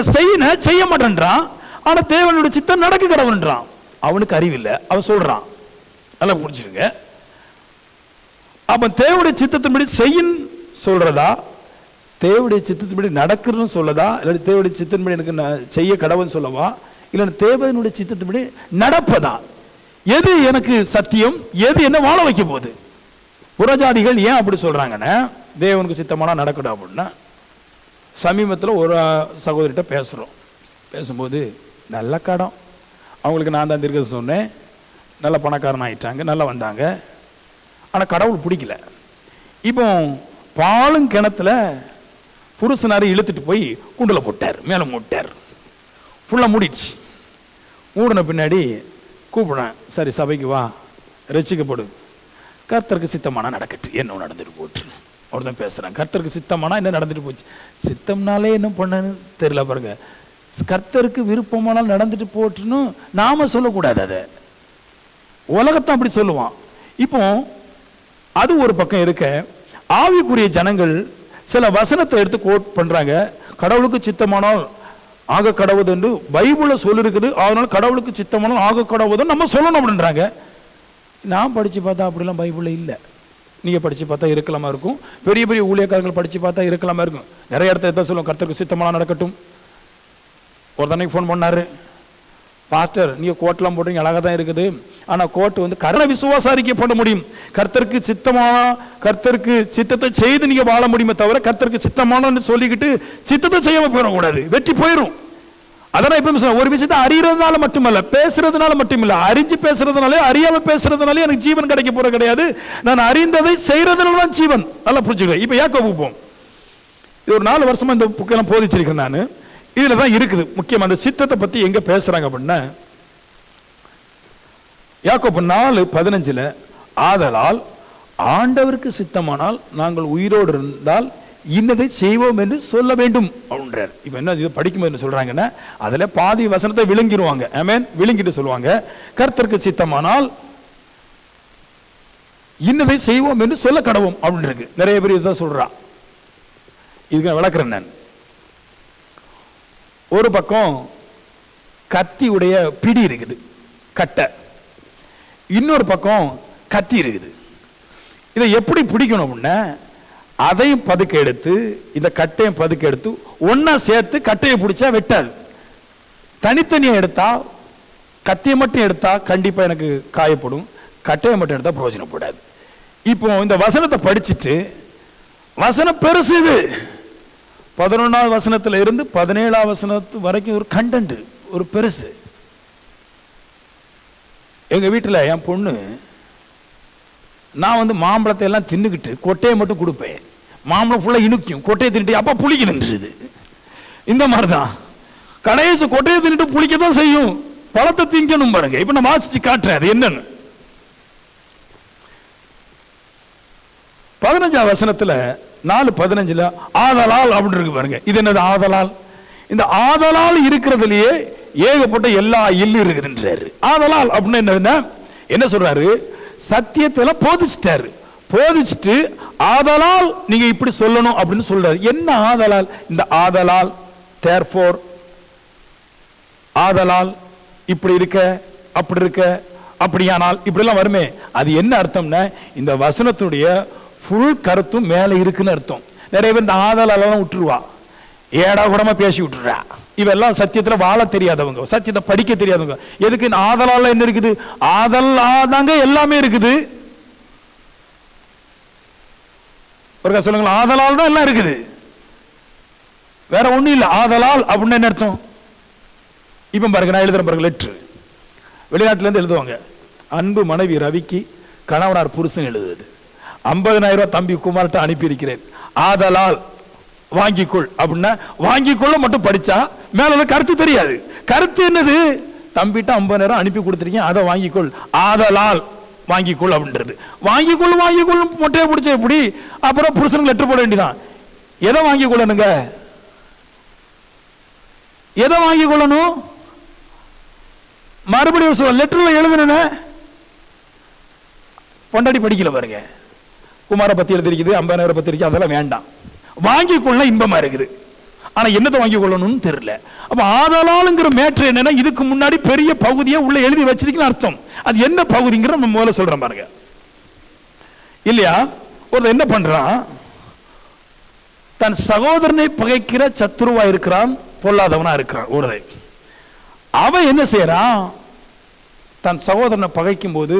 செய்ய மாட்டேன்றான். ஆனா தேவனுடைய சித்தம் நடக்க கடவுள்ன்றான். அவனுக்கு அறிவில்லை, அவன் சொல்றான். நல்லா புரிஞ்சுங்க. அப்ப தேவனுடைய சித்தத்தின்படி செய்யும் சொல்றதா, தேவனுடைய சித்தத்தின்படி நடக்கிறன்னு சொல்லதா, இல்லாட்டி தேவனுடைய சித்தத்தின்படி எனக்கு செய்ய கடவுள்னு சொல்லவா, இல்லைன்னா தேவனுடைய சித்தத்தின்படி நடப்பதா? எது எனக்கு சத்தியம், எது என்ன வாழ வைக்க போகுது? புறஜாதிகள் ஏன் அப்படி சொல்றாங்கன்னா, தேவனுக்கு சித்தமானா நடக்கணும் அப்படின்னா. சமீபத்தில் ஒரு சகோதரிட்ட பேசுகிறோம். பேசும்போது நல்ல கடன், அவங்களுக்கு நான் தான் இருக்க சொன்னேன், நல்ல பணக்காரன் ஆயிட்டாங்க, நல்லா வந்தாங்க. ஆனால் கடவுள் பிடிக்கல. இப்போ பாலும் கிணத்துல புருஷனாரை இழுத்துட்டு போய் குண்டில் போட்டார், மேலே மூட்டார், ஃபுல்லாக மூடிடுச்சு. மூடின பின்னாடி கூப்பிடுறேன், சரி சபைக்கு வா, ரசிக்கப்படு, கர்த்தருக்கு சித்தமானா நடக்கட்டு, என்ன நடந்துட்டு போட்டு ஒருத்தன் பேசுறான். கர்த்தருக்கு சித்தமானா என்ன நடந்துட்டு போச்சு, சித்தம்னாலே என்ன பண்ணு தெரியல பாருங்க. கர்த்தருக்கு விருப்பமானால் நடந்துட்டு போட்டுன்னு நாம சொல்லக்கூடாது. அதை உலகத்தான் அப்படி சொல்லுவான். இப்போ அது ஒரு பக்கம் இருக்க, ஆவிக்குரிய ஜனங்கள் சில வசனத்தை எடுத்து கோட் பண்றாங்க. கடவுளுக்கு சித்தமானால் ஆக கடவுது என்று பைபிள்ல சொல்லிருக்குது. அதனால கடவுளுக்கு சித்தமானால் ஆக கடவுதுன்னு நம்ம சொல்லணும் அப்படின்றாங்க. நான் படிச்சு பார்த்தா அப்படிலாம் பைபிள்ல இல்லை. நீங்க படிச்சு பார்த்தா இருக்கலாமா இருக்கும், பெரிய பெரிய ஊழியக்காரர்கள் படிச்சு பார்த்தா இருக்கலாமா இருக்கும். நிறைய இடத்துல எதாவது சொல்லுவோம், கர்த்தருக்கு சித்தமானால் நடக்கட்டும். ஒரு தன்னைக்கு ஃபோன் பண்ணாரு, பாஸ்டர் நீங்க கோட்டெல்லாம் போடுறீங்க, அழகா தான் இருக்குது, ஆனா கோட்டு வந்து கர்ண விசுவாச அறிக்கை போட முடியும், கர்த்தருக்கு சித்தமான கர்த்தருக்கு சித்தத்தை செய்து நீங்க வாழ முடியுமே தவிர கர்த்தருக்கு சித்தமானு சொல்லிக்கிட்டு சித்தத்தை செய்யாம போயிடக்கூடாது, வெற்றி போயிடும். அதான் இப்ப ஒரு விஷயத்தை அறியறதுனால மட்டுமல்ல, பேசுறதுனால மட்டுமில்ல, அறிஞ்சு பேசுறதுனாலே அறியாம பேசுறதுனாலே எனக்கு ஜீவன் கிடைக்க போற கிடையாது. நான் அறிந்ததை செய்யறதுனால தான் ஜீவன். நல்லா புரிஞ்சுக்க. இப்ப யாக்கோபு போம், இது ஒரு 4 வருஷமா இந்த புக்கெல்லாம் போதிச்சிருக்கேன் நான். இதுல தான் இருக்குது முக்கியமா அந்த சித்தத்தை பத்தி எங்க பேசுறாங்க அப்படின்னா, யாக்கோபு 4:15 ஆதலால் ஆண்டவருக்கு சித்தமானால் நாங்கள் உயிரோடு இருந்தால் இன்னதை செய்வோம் என்று சொல்ல வேண்டும் அப்படின்றார். இப்போ என்ன இது படிக்கும்போது என்ன சொல்றாங்கன்னா, அதில் பாதி வசனத்தை விழுங்கிடுவாங்க. ஆமென், விழுங்கிட்டு சொல்லுவாங்க, கர்த்தருக்கு சித்தமானால் இன்னதை செய்வோம் என்று சொல்ல கடவோம் அப்படின்னு இருக்கு. நிறைய பேர் இதுதான் சொல்றா. இதுக்கு விளக்குறேன் நான். ஒரு பக்கம் கத்தி உடைய பிடி இருக்குது, கட்டை. இன்னொரு பக்கம் கத்தி இருக்குது. இதை எப்படி பிடிக்கணும் அப்படின்னா, அதையும் பதுக்க எடுத்து இந்த கட்டையும் பதுக்க எடுத்து ஒன்னா சேர்த்து கட்டையை பிடிச்சா வெட்டாது. தனித்தனியா எடுத்தா, கத்தியை மட்டும் எடுத்தா கண்டிப்பா எனக்கு காயப்படும், கட்டையை மட்டும் எடுத்தா பிரயோஜனப்படாது. இப்போ இந்த வசனத்தை படிச்சுட்டு, வசனம் பெருசு, இது 11ஆவது வசனத்துல இருந்து 17ஆவது வசனத்து வரைக்கும் ஒரு கண்டென்ட், ஒரு பெருசு. எங்க வீட்டில் என் பொண்ணு, நான் மாம்பழத்தை எல்லாம் தின்னுக்கிட்டு கொட்டையை மட்டும் கொடுப்பேன். மாம்பழம் ஃபுல்லாக இனிக்கும், கொட்டையை தின்னுட்டு அப்பா புளிக்குதுன்றது. இந்த மாதிரி தான் கடைசி கொட்டையை தின்னுட்டு புளிக்கத்தான் செய்யும், பழத்தை திங்கணும் பாருங்க. இப்போ நான் வாசிச்சு காட்டுறேன் அது என்னன்னு. 15ஆவது வசனத்துல 4:15 ஆதலால் அப்படின்னு இருக்கு பாருங்க. இது என்னது ஆதலால்? இந்த ஆதலால் இருக்கிறதுலயே ஏகப்பட்ட எல்லா இல்லு இருக்குதுன்றாரு. ஆதலால் அப்படின்னு என்னதுன்னா என்ன சொல்றாரு? சத்தியத்தை போதிச்சிட்டாரு. போதிச்சுட்டு ஆதலால் நீங்க இப்படி சொல்லணும் அப்படின்னு சொல்றாரு. என்ன ஆதலால்? இந்த ஆதலால், therefore, ஆதலால் இப்படி இருக்க, அப்படி இருக்க, அப்படியானால், இப்படி எல்லாம் வருமே. அது என்ன அர்த்தம்னா, இந்த வசனத்துடைய ஃபுல் கருத்தும் மேல இருக்குன்னு அர்த்தம். நிறைய பேர் இந்த ஆதலாலாம் விட்டுருவா, ஏடா கூடமா பேசி விட்டுறா. இவெல்லாம் சத்தியத்துல வாழ தெரியாதவங்க, சத்தியத்தை படிக்க தெரியாதவங்க. எதுக்கு ஆதலால என்ன இருக்குது? ஆதலாதாங்க எல்லாமே இருக்குது. ஒரு சொல்லுங்களா, ஆதலால் தான் எல்லாம் இருக்குது, வேற ஒண்ணும் இல்லை. ஆதலால் அப்படின்னு என்ன அர்த்தம்? இப்ப பாருங்க, நான் எழுதுறேன் பாருங்க. லெட்ரு வெளிநாட்டுல இருந்து எழுதுவாங்க. அன்பு மனைவி ரவிக்கு கணவனார் புருஷன் எழுதுது. 50,000 ரூபாய் தம்பி குமார்ட்ட அனுப்பி இருக்கிறேன், ஆதலால் வாங்கிக்கொள் அப்படின்னா, வாங்கிக்கொள்ள மட்டும் படிச்சா மேல கருத்து தெரியாது. கருத்து என்னது? தம்பிட்ட 50,000 அனுப்பி கொடுத்துருக்கீங்க, அதை வாங்கிக்கொள், ஆதலால் வாங்கிக்கொள் அப்படின்றது. வாங்கிக்கொள் வாங்கிக்கொள் மொட்டையை பிடிச்ச எப்படி? அப்புறம் புருஷனுக்கு லெட்டர் போட வேண்டியதான். எதை வாங்கிக் கொள்ளணுங்க? எதை வாங்கிக் கொள்ளணும்? மறுபடியும் லெட்டர்ல எழுதுன பொண்டாடி படிக்கல பாருங்க. குமார பத்தி எழுதிருக்குது, 50,000 பத்தி இருக்கு, அதெல்லாம் வேண்டாம். வாங்கிக் கொள்ள இன்பமா இருக்குது, ஆனா என்னத்தை வாங்கிக் கொள்ளணும்னு தெரியல. அப்ப ஆதலாலுங்கிற மேட்ரு என்னன்னா, இதுக்கு முன்னாடி பெரிய பகுதியை உள்ள எழுதி வச்சிருக்கீங்கன்னு அர்த்தம். அது என்ன பகுதிங்கிற நம்ம முதல்ல சொல்றோம் பாருங்க. இல்லையா? ஒரு என்ன பண்றான், தன் சகோதரனை பகைக்கிற சத்துருவா இருக்கிறான், பொல்லாதவனா இருக்கிறான். ஒரு அவன் என்ன செய்யறான், தன் சகோதரனை பகைக்கும் போது,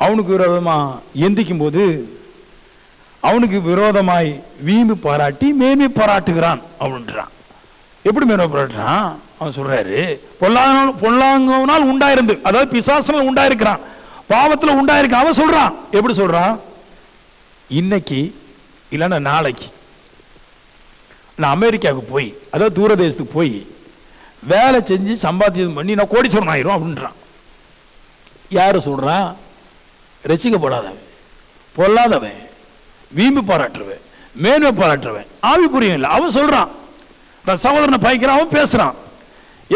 அவனுக்கு விரோதமா எந்திக்கும் போது, அவனுக்கு விரோதமாய் வீம்பு பாராட்டி மேன்மை பாராட்டுகிறான் அப்படின்றான். எப்படி மேன்மை பாராட்டுறான்? அவன் சொல்றாரு, பொல்லாங்கனால் உண்டாயிருந்து, அதாவது பிசாசுல உண்டாயிருக்கிறான், பாவத்துல உண்டாயிருக்க. அவன் சொல்றான், எப்படி சொல்றான்? இன்னைக்கு இல்லைன்னா நாளைக்கு நான் அமெரிக்காவுக்கு போய், அதாவது தூரதேசத்துக்கு போய் வேலை செஞ்சு சம்பாத்தியம் பண்ணி நான் கோடீஸ்வரன் ஆயிரும் அப்படின்றான். யாரு சொல்றான்? ரசிக்கப்படாதவன், பொல்லாதவன், வீம்பு பாராட்டுறவன், மேன்மை பாராட்டுறவன், ஆவிக்குரியவன் இல்லை. அவன் சொல்றான், சகோதரனை பாய்க்கிறான். அவன் பேசுறான்,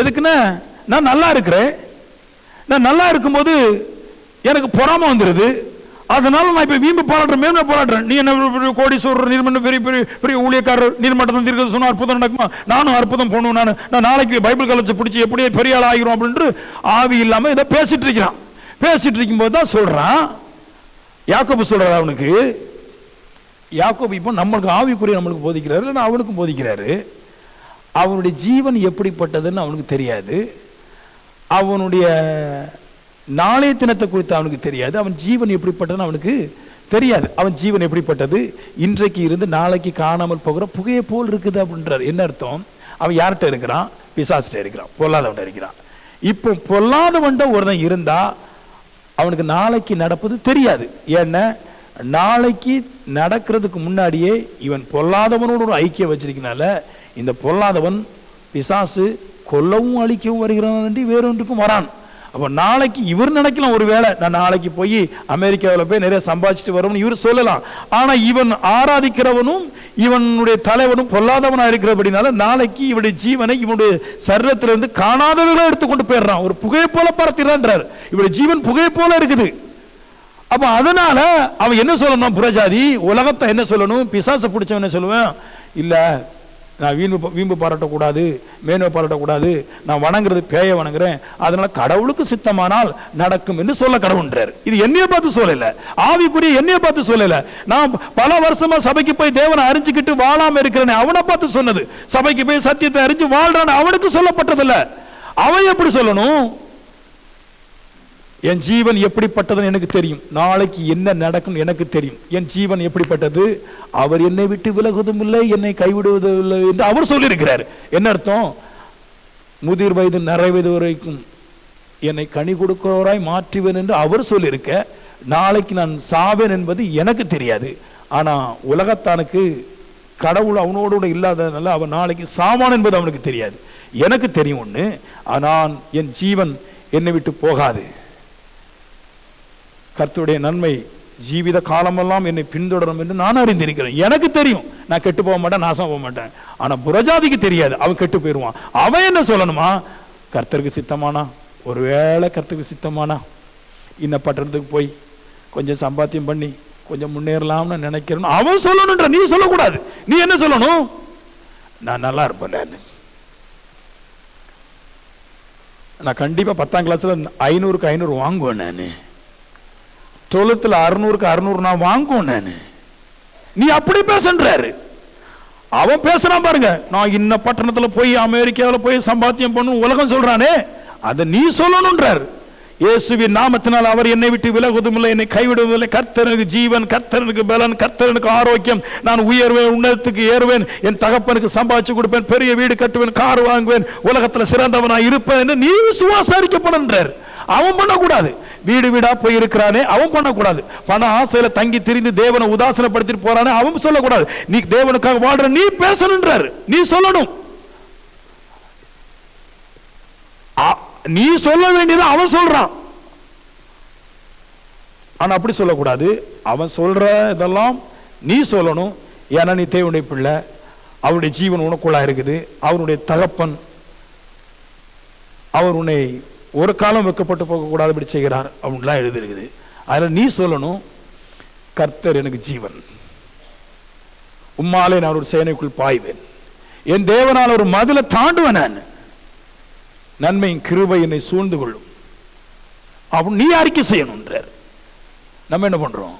எதுக்குன்னா, நான் நல்லா இருக்கிறேன், நான் நல்லா இருக்கும்போது எனக்கு பொறாம வந்துருது, அதனால நான் இப்ப வீம்பு பாராட்டுறேன், மேன்மை பாராட்டுறேன். நீ என்ன கோடீஸ்வரர், நீர்மன்றம், பெரிய பெரிய பெரிய ஊழியக்காரர், நீர்மட்டம் தீர்க்க சொன்னா அற்புதம் நடக்குமா? நானும் அற்புதம் பண்ணுவேன், நான் நாளைக்கு பைபிள் காலேஜ் பிடிச்சி எப்படியே பெரிய ஆள் ஆகிரும் அப்படின்ட்டு ஆவி இல்லாம இதை பேசிட்டு இருக்கிறான். பேசிட்டு இருக்கும் போது தான் சொல்றான், யாக்கோபு சொல்றாரு அவனுக்கு. யாக்கோபு இப்போ நம்மளுக்கு ஆவிக்குரிய நம்மளுக்கு போதிக்கிறாரு, இல்லைன்னா அவனுக்கும் போதிக்கிறாரு. அவனுடைய ஜீவன் எப்படிப்பட்டதுன்னு அவனுக்கு தெரியாது, அவனுடைய நாளைய தினத்தை குறித்து அவனுக்கு தெரியாது, அவன் ஜீவன் எப்படிப்பட்டதுன்னு அவனுக்கு தெரியாது. அவன் ஜீவன் எப்படிப்பட்டது, இன்றைக்கு இருந்து நாளைக்கு காணாமல் போகிற புகையை போல் இருக்குது அப்படின்றார். என்ன அர்த்தம்? அவன் யார்கிட்ட இருக்கிறான்? பிசாசிட்ட இருக்கிறான், பொல்லாதவன்ட்ட இருக்கிறான். இப்போ பொல்லாதவன்ட்ட ஒருத்தன் இருந்தா அவனுக்கு நாளைக்கு நடப்பது தெரியாது. ஏன்னா நாளைக்கு நடக்கிறதுக்கு முன்னாடியே இவன் பொல்லாதவனோடு ஒரு ஐக்கியம் வச்சிருக்கனால, இந்த பொல்லாதவன் பிசாசு கொல்லவும் அழிக்கவும் வருகிறான், வேறொன்றுக்கும் வரான். அப்போ நாளைக்கு இவர் நினைக்கலாம், ஒரு வேளை நான் நாளைக்கு போய் அமெரிக்காவில் போய் நிறைய சம்பாதிச்சுட்டு வரும்னு இவர் சொல்லலாம். ஆனால் இவன் ஆராதிக்கிறவனும் இவனுடைய தலைவனும் பொல்லாதவனாக இருக்கிறபடினால நாளைக்கு இவனுடைய ஜீவனை இவனுடைய சரீரத்திலிருந்து காணாதவர்களாக எடுத்துக்கொண்டு போயிடுறான். ஒரு புகையை போல பறத்திடுறான்றார். இவனுடைய ஜீவன் புகையை போல இருக்குது. அப்ப அதனால அவன் என்ன சொல்லணும்? புறஜாதி உலகத்தை என்ன சொல்லணும்? பிசாசை பிடிச்சவன் என்ன சொல்லுவேன்? இல்ல, நான் வீம்பு பாராட்டக்கூடாது, மேன்மை பாராட்டக்கூடாது, நான் வணங்குறது பேய வணங்குறேன், அதனால கடவுளுக்கு சித்தமானால் நடக்கும் என்று சொல்ல கடவுள்ன்றார். இது என்னைய பார்த்து சொல்லல, ஆவிக்குரிய என்னைய பார்த்து சொல்லல. நான் பல வருஷமா சபைக்கு போய் தேவனை அறிஞ்சுக்கிட்டு வாழாம இருக்கிறேன், அவனை பார்த்து சொன்னது. சபைக்கு போய் சத்தியத்தை அறிஞ்சு வாழ்றான், அவனுக்கு சொல்லப்பட்டதில்ல. அவன் எப்படி சொல்லணும்? என் ஜீவன் எப்படிப்பட்டதுன்னு எனக்கு தெரியும், நாளைக்கு என்ன நடக்கும் எனக்கு தெரியும். என் ஜீவன் எப்படிப்பட்டது, அவர் என்னை விட்டு விலகுவதும் இல்லை, என்னை கைவிடுவதும் இல்லை என்று அவர் சொல்லியிருக்கிறார். என்ன அர்த்தம்? முதிர் வயது நிறைவயது வரைக்கும் என்னை கனி கொடுக்கிறவராய் மாற்றுவேன் என்று அவர் சொல்லியிருக்க. நாளைக்கு நான் சாவேன் என்பது எனக்கு தெரியாது. ஆனா உலகத்தானுக்கு கடவுள் அவனோடு இல்லாததுனால அவன் நாளைக்கு சாவான் என்பது அவனுக்கு தெரியாது. எனக்கு தெரியும் ஒண்ணு, ஆனால் என் ஜீவன் என்னை விட்டு போகாது. கர்த்தருடைய நன்மை ஜீவித காலமெல்லாம் என்னை பின்தொடரும் என்று நான் அறிந்திருக்கிறேன். எனக்கு தெரியும், நான் கெட்டு போக மாட்டேன், நாசம் போக மாட்டேன். ஆனா புறஜாதிக்கு தெரியாது, அவன் கெட்டு போயிடுவான். அவன் என்ன சொல்லணுமா? கர்த்தருக்கு சித்தமானா, ஒருவேளை கர்த்தருக்கு சித்தமானா இன்ன பட்டணத்துக்கு போய் கொஞ்சம் சம்பாத்தியம் பண்ணி கொஞ்சம் முன்னேறலாம்னு நினைக்கிறேன் அவன் சொல்லணுன்ற, நீ சொல்லக்கூடாது. நீ என்ன சொல்லணும்? நான் நல்லா இருப்பேன், நான் கண்டிப்பா 10ஆம் கிளாஸ்ல 500க்கு 500 வாங்குவேன், நான் 12th 600க்கு 600 நான் வாங்குவேன் நான். நீ அப்படி பேசுன்றாரு. அவன் பேசுறான் பாருங்க, நான் இன்ன பட்டணத்துல போய் அமெரிக்காவில் போய் சம்பாத்தியம் பண்ணும் உலகம் சொல்றானே, அதை நீ சொல்லணும்ன்றார். இயேசுவின் நாமத்தினால் அவர் என்னை விட்டு விலகுவதுமில்லை, என்னை கைவிடுவதில்லை. கர்த்தருக்கு ஜீவன், கர்த்தருக்கு பலன், கர்த்தருக்கு ஆரோக்கியம். நான் உயர்வேன், உன்னதத்துக்கு ஏறுவேன், என் தகப்பனுக்கு சம்பாதிச்சு கொடுப்பேன், பெரிய வீடு கட்டுவேன், கார் வாங்குவேன், உலகத்துல சிறந்தவனாய் இருப்பேன் என்று நீ விசுவாசரிக்கப்படுன்றார். அவன் பண்ணக்கூடாது. வீடு வீடா போய் இருக்கிறானே அவன் பண்ணக்கூடாது. பண ஆசையில தங்கி திரிந்து தேவனை உதாசனப்படுத்திட்டு போறானே அவன் சொல்லக்கூடாது. நீ தேவனுக்காக வாழ்ற, நீ பேசணுன்றார், நீ சொல்லணும். நீ சொல்ல வேண்டியது அவன் சொல்றான், ஆனா அப்படி சொல்லக்கூடாது. அவன் சொல்ற இதெல்லாம் நீ சொல்லணும். ஏன்னா நீ தேவனுடைய பிள்ளை, அவருடைய ஜீவன் உனக்குள்ளா இருக்குது. அவருடைய தகப்பன் அவர் உன்னை ஒரு காலம் வெக்கப்பட்டு போகக்கூடாது இப்படி செய்கிறார் அப்படின்லாம் எழுதிருக்குது. அதில் நீ சொல்லணும், கர்த்தர் எனக்கு ஜீவன், உம்மாலே நான் ஒரு சேனைக்குள் பாய்வேன், என் தேவனால் ஒரு மதிலை தாண்டுவேன், நான் நன்மையின் கிருபை என்னை சூழ்ந்து கொள்ளும் அப்படின்னு நீ அறிக்கை செய்யணும்ன்றார். நம்ம என்ன பண்றோம்?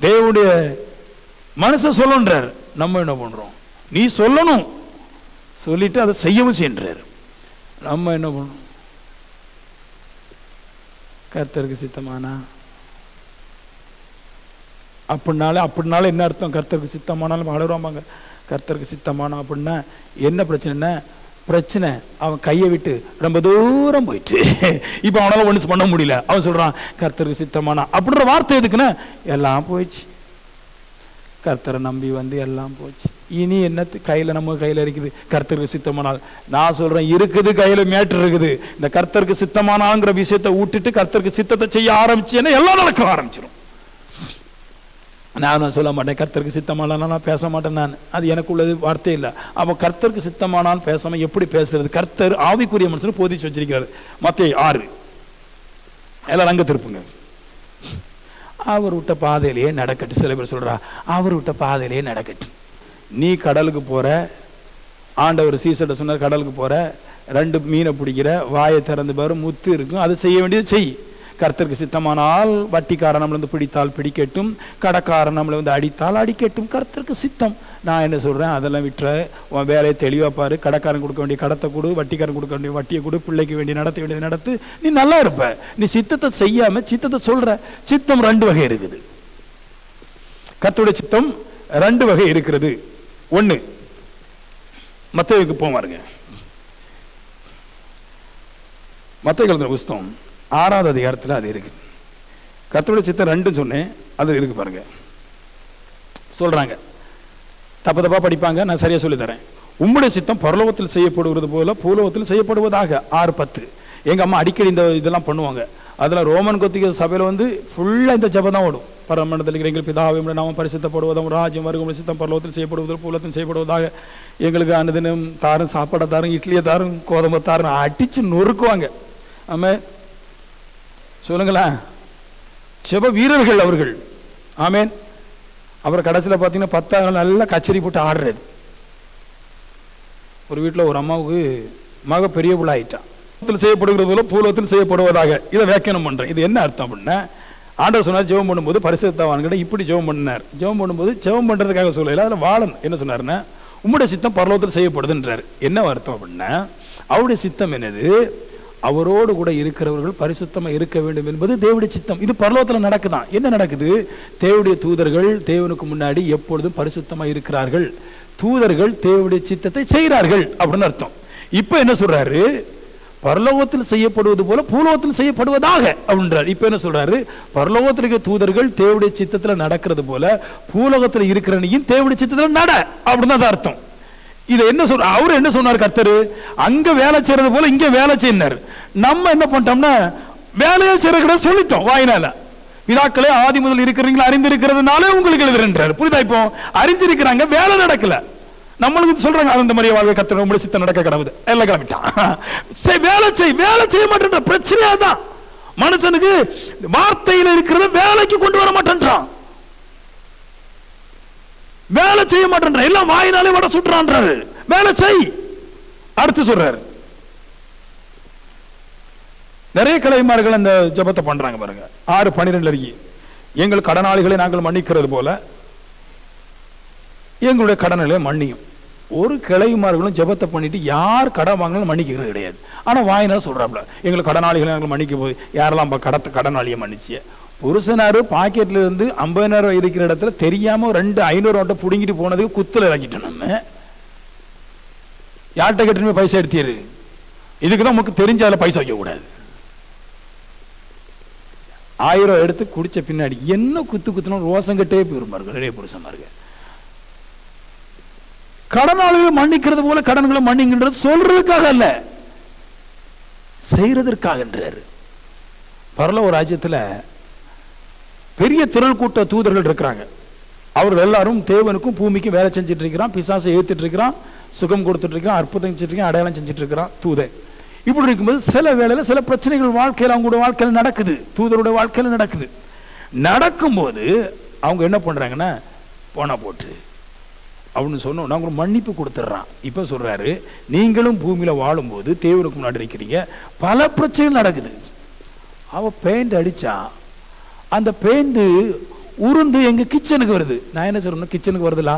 தேவனுடைய மனசை சொல்லணுன்றார். நம்ம என்ன பண்றோம்? நீ சொல்லணும், சொல்லிட்டு அதை செய்யவும் செய்யறார். நம்ம என்ன பண்ணணும்? கர்த்தருக்கு சித்தமானா அப்படினால என்ன அர்த்தம்? கர்த்தருக்கு சித்தமானாலும் அழுறாமாங்க. கர்த்தருக்கு சித்தமானா அப்படின்னா என்ன பிரச்சனை? பிரச்சனை அவன் கையை விட்டு ரொம்ப தூரம் போயிட்டு இப்ப அவனால ஒண்ணு பண்ண முடியல. அவன் சொல்றான் கர்த்தருக்கு சித்தமானா அப்படின்ற வார்த்தை எதுக்குன்னா எல்லாம் போயிடுச்சு, கர்த்தரை நம்பி வந்து எல்லாம் போச்சு, இனி என்ன கையில நம்ம கையில இருக்குது? கர்த்தருக்கு சித்தமானால். நான் சொல்றேன், இருக்குது, கையில மேட்டர் இருக்குது. இந்த கர்த்தருக்கு சித்தமானாங்கிற விஷயத்தை விட்டுட்டு கர்த்தருக்கு சித்தத்தை செய்ய ஆரம்பிச்சேன்னா எல்லாம் நடக்க ஆரம்பிச்சிடும். நான் சொல்ல மாட்டேன் கர்த்தருக்கு சித்தமானாலும் நான் பேச மாட்டேன், நான் அது எனக்கு உள்ளது வார்த்தை இல்லை. அப்போ கர்த்தருக்கு சித்தமானாலும் பேசாம எப்படி பேசுறது? கர்த்தர் ஆவிக்குரிய மனுஷன் போதிச்சு வச்சிருக்கிறார். மத்தேயு 6 எல்லாம் அங்க திருப்புங்க. அவர் விட்ட பாதையிலேயே நடக்கட்டும். சில பேர் சொல்றா அவர் விட்ட பாதையிலேயே நடக்கட்டும். நீ கடலுக்கு போற, ஆண்டவர் சீசர்ட்ட சொன்னார் கடலுக்கு போற, 2 மீனை பிடிக்கிற, வாயை திறந்து பாரு, முத்து இருக்கும், அதை செய்ய வேண்டியது செய். கர்த்தருக்கு சித்தமானால் வட்டிக்காரன் நம்மளை வந்து பிடித்தால் பிடிக்கட்டும், கடைக்காரன் நம்மளை வந்து அடித்தால் அடிக்கட்டும், கர்த்தருக்கு சித்தம். நான் என்ன சொல்றேன், அதெல்லாம் விட்டுற, உன் வேலையை தெளிவா பாரு. கடைக்காரன் கொடுக்க வேண்டிய கடத்தை கொடு, வட்டிக்காரன் கொடுக்க வேண்டிய வட்டியை கொடு, பிள்ளைக்கு வேண்டிய நடத்த வேண்டியது நடத்து, நீ நல்லா இருப்ப. நீ சித்தத்தை செய்யாம சித்தத்தை சொல்ற. சித்தம் 2 வகை இருக்குது. கர்த்தருடைய சித்தம் 2 வகை இருக்கிறது. 1 மத்தேயுக்கு போவாருங்க. மத்தேயு புஸ்தகம் 6வது அதிகாரத்தில் அது இருக்குது. கர்த்தருடைய சித்தம் 2 சொன்னேன், அது இருக்கு பாருங்க. சொல்றாங்க, தப்பா படிப்பாங்க, நான் சரியா சொல்லி தரேன். உம்முடைய சித்தம் பரலோகத்தில் செய்யப்படுவது போல பூலோகத்தில் செய்யப்படுவதாக. 6:10 எங்கள் அம்மா அடிக்கடி இந்த இதெல்லாம் பண்ணுவாங்க. அதில் ரோமன் கத்தோலிக்க சபையில் வந்து ஃபுல்லாக இந்த ஜெபம் தான் ஓடும். பரமண்டலத்தில் இருக்கிற எங்கள் பிதாவே நாமம் பரிசுத்தப்படுவதும் ராஜ்யம் வருகும் சித்தம் பரலோகத்தில் செய்யப்படுவதும் பூலத்தில் செய்யப்படுவதாக எங்களுக்கு அனுதினம் தாரும் சாப்பாடை தாரும் இட்லியை தாரும் கோதுமை தாரும் அடித்து நொறுக்குவாங்க. ஆமாம் சொல்லுங்களேன், ஜெப வீரர்கள் அவர்கள். ஆமேன். அப்புறம் கடைசியில் பார்த்தீங்கன்னா 10 நாள் நல்லா கச்சேரி போட்டு ஆடுறது. ஒரு வீட்டில் ஒரு அம்மாவுக்கு மக பெரிய பிள்ளை ஆயிட்டான். செய்யப்படுகிறது போல பூலோகத்தில் செய்யப்படுவதாக. இதை வியாக்கியானம் பண்றேன். இது என்ன அர்த்தம் அப்படின்னா, ஆண்டவர் சொன்னார் ஜெபம் பண்ணும்போது பரிசுத்தவான்கிட்ட இப்படி ஜெபம் பண்ணார். ஜெபம் பண்ணும்போது ஜெபம் பண்றதுக்காக சொல்லல, அதில் வாழன் என்ன சொன்னார்னா, உம்முடைய சித்தம் பரலோகத்தில் செய்யப்படுதுன்றார். என்ன அர்த்தம் அப்படின்னா, அவருடைய சித்தம் என்னது, அவரோடு கூட இருக்கிறவர்கள் பரிசுத்தமா இருக்க வேண்டும் என்பது தேவனுடைய சித்தம். இது பரலோகத்தில் நடக்குதான். என்ன நடக்குது, தேவனுடைய தூதர்கள் தேவனுக்கு முன்னாடி எப்பொழுதும் பரிசுத்தமா இருக்கிறார்கள். தூதர்கள் தேவனுடைய சித்தத்தை செய்கிறார்கள் அப்படின்னு அர்த்தம். இப்ப என்ன சொல்றாரு, பரலோகத்தில் செய்யப்படுவது போல பூலோகத்தில் செய்யப்படுவதாக அப்படின்றார். இப்ப என்ன சொல்றாரு, பரலோகத்தில் இருக்கிற தூதர்கள் தேவனுடைய சித்தத்தில் நடக்கிறது போல பூலோகத்தில் இருக்கிற நீயும் தேவனுடைய சித்தத்தில் நட அப்படின்னு தான் அர்த்தம். இதை என்ன சொல்ற, அவரு என்ன சொன்னார் கர்த்தரு, அங்க வேலை செய்யறது போல இங்க வேலை செய்யினார். நம்ம என்ன பண்ணிட்டோம்னா வேலையை செய்யற சொல்லிட்டோம் வாயினால. பிதாக்களே ஆதி முதல் இருக்கிறீங்களா அறிந்திருக்கிறதுனாலே உங்களுக்கு எழுதுறேன்றார். புரியுதா? இப்போ அறிஞ்சிருக்கிறாங்க, வேலை நடக்கல. நம்மளுக்கு சொல்றாங்க அந்த மாதிரி வாழ்க்கை கர்த்தர் உங்களுடைய சித்தம் நடக்க கடவுது எல்லாம் கிளம்பிட்டான். வேலை செய்ய மாட்டேன். பிரச்சனையா தான் மனுஷனுக்கு வார்த்தையில் இருக்கிறத வேலைக்கு கொண்டு வர மாட்டேன்றான். வேலை செய்ய மாட்டேன், எல்லாம் வாயினாலே வட சுட்டுறான்றாரு. வேலை செய். அடுத்து சொல்றாரு, நிறைய கிளைமார்கள் அந்த ஜபத்தை பண்றாங்க பாருங்க. 6:12 எங்கள் கடனாளிகளை நாங்கள் மன்னிக்கிறது போல எங்களுடைய கடனை மன்னியும். ஒரு கிளைமார்களும் ஜெபத்தை பண்ணிட்டு யார் கடன் வாங்கினாலும் மன்னிக்கிறது கிடையாது. ஆனா வாயினால சொல்றாப்ல, எங்களுக்கு கடனாளிகளை நாங்கள் மன்னிக்க போய் யாரெல்லாம் கடனாளியை மன்னிச்சிய. புருஷனாரு பாக்கெட்ல இருந்து 50,000 இருக்கிற இடத்துல தெரியாம 200-500 நோட்டை புடுங்கிட்டு போனதுக்கு குத்துல இறங்கிட்டோம். நம்ம யார்கிட்ட கேட்டுமே பைசா எடுத்திரு. இதுக்குதான் நமக்கு தெரிஞ்சால பைசா வைக்க கூடாது. 1000 எடுத்து குடிச்ச பின்னாடி என்ன குத்துனா ரோசங்கட்டே போயிருமார்கள் நிறைய புருஷமார்கள். கடனாளிகள் மன்னிக்கிறது போல கடன்களை மன்னிக்கின்றது சொல்றதுக்காக அல்ல, செய்யறதற்காக என்றார். பரலோக ராஜ்யத்தில் பெரிய திரள் கூட்ட தூதர்கள் இருக்கிறாங்க. அவர்கள் எல்லாரும் தேவனுக்கும் பூமிக்கும் வேலை செஞ்சுட்டு இருக்கிறான். பிசாசை ஏத்துட்டு இருக்கிறான், சுகம் கொடுத்துட்டு இருக்கிறான், அற்புதம் செஞ்சுட்டு இருக்கான், அடையாளம் செஞ்சுட்டு இருக்கிறான் தூதன். இப்படி இருக்கும்போது சில வேளையில் சில பிரச்சனைகள் வாழ்க்கையில் அவங்களோட வாழ்க்கையில் நடக்குது, தூதருடைய வாழ்க்கையில் நடக்குது. நடக்கும்போது அவங்க என்ன பண்றாங்கன்னா, போனா போட்டு அப்படின்னு சொன்னோம், நாங்கள் மன்னிப்பு கொடுத்துட்றான். இப்போ சொல்றாரு, நீங்களும் பூமியில வாழும்போது தேவனுக்கு முன்னாடி இருக்கிறீங்க, பல பிரச்சனைகள் நடக்குது. அவ பெயிண்ட் அடிச்சா அந்த பெயிண்ட் உருண்டு எங்க கிச்சனுக்கு வருது. நான் என்ன சொல்றேன், கிச்சனுக்கு வருதுல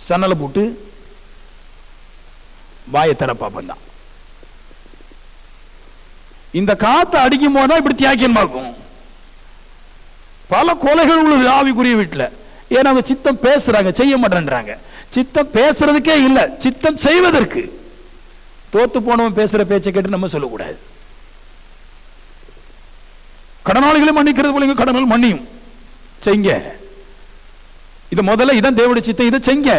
சன்னலை போட்டு வாயை தர பாப்பன் தான். இந்த காத்து அடிக்கும் போதுதான் இப்படி தியாகியமா இருக்கும். பல கொலைகள் உள்ளது ஆவிக்குரிய வீட்டுல. ஏன்னா அவங்க சித்தம் பேசுறாங்க, செய்ய மாட்டேன்றாங்க. சித்தம் பேசுறதுக்கே இல்ல, சித்தம் செய்வதற்கு. தோத்து போனவன் பேசுற பேச்சை கேட்டு நம்ம சொல்லக்கூடாது. கடனாளிகளை மன்னிக்கிறது போல கடனால் மன்னியும் செய்ங்க. இது முதல்ல இதான் தேவனுடைய சித்தம், இதை செய்ங்க.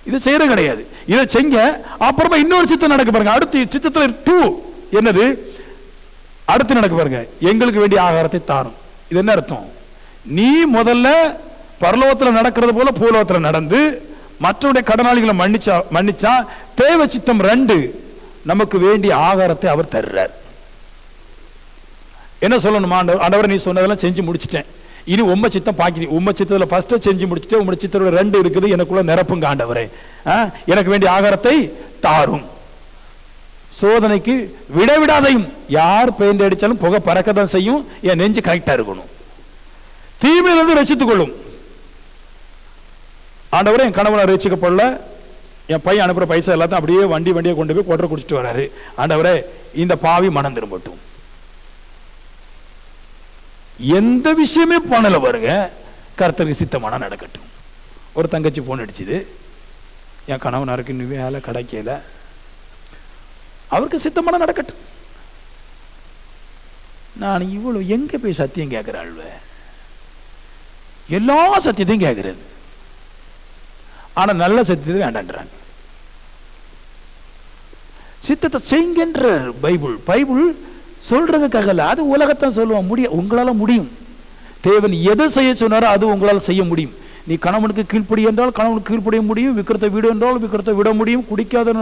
இது செய்யற கிடையாது, இதை செய்ங்க. அப்புறமா இன்னொரு சித்தம் நடக்க பாருங்க. அடுத்து சித்தத்துல 2 என்னது அடுத்து நடக்க பாருங்க, எங்களுக்கு வேண்டிய ஆகாரத்தை தாரும். இது என்ன அர்த்தம், நீ முதல்ல பரலோகத்தில் நடக்கிறது போல பூலோகத்தில் நடந்து மற்றவருடைய கடனாளிகளை மன்னிச்சா தேவ சித்தம் 2 நமக்கு வேண்டிய ஆகாரத்தை அவர் தர்றார். என்ன சொல்லணும், ஆண்டவர் நீ சொன்னதெல்லாம் செஞ்சு முடிச்சிட்டேன், இனி உம்ம சித்தம் பாக்கி, உம்ம சித்தத்துல ஃபர்ஸ்ட் செஞ்சு முடிச்சுட்டு உம்ம சித்தத்தோட 2 இருக்குது, எனக்குள்ள நிரப்புங்க ஆண்டவரே, எனக்கு வேண்டிய ஆகாரத்தை தாரும். சோதனைக்கு விடவிடாதையும். யார் பெயிண்ட் அடிச்சாலும் புகை பறக்கதான் செய்யும், என் நெஞ்சு கரெக்டா இருக்கணும். தீமையிலிருந்து ரசித்துக் கொள்ளும். ஆண்டவரே என் கணவனை ரசிக்கப்படல, என் பையன் அனுப்புற பைசா எல்லாத்தையும் அப்படியே வண்டியை கொண்டு போய் கொட்டரை குடிச்சிட்டு வராரு. ஆண்டவரே இந்த பாவி மனம் திரும்பட்டும். எந்த விஷயமே பண்ணல பாருங்க, கர்த்தருக்கு சித்தமான நடக்கட்டும். ஒரு தங்கச்சி போன் அடிச்சுது, என் கணவனாருக்கு இன்னும் வேலை கிடைக்கல, அவருக்கு சித்தமான நடக்கட்டும். நான் இவ்வளவு எங்க போய் சத்தியம் கேட்கிறாள், எல்லா சத்தியத்தையும் கேட்கிறது, ஆனா நல்ல சத்தியத்தை வேண்டான்றாங்க. சித்தத்தை செய்கின்ற பைபிள் சொல்றதுக்காக இல்ல, அது உலகத்தான் சொல்லுவான். முடியும், உங்களால முடியும். தேவன் எதை செய்ய சொன்னாரோ அது உங்களால் செய்ய முடியும். நீ கணவனுக்கு கீழ்ப்படி என்றால் கணவனுக்கு கீழ்ப்படிய முடியும், விக்கிரத்தை விடு என்றால் விக்கிரத்தை விட முடியும், குடிக்காத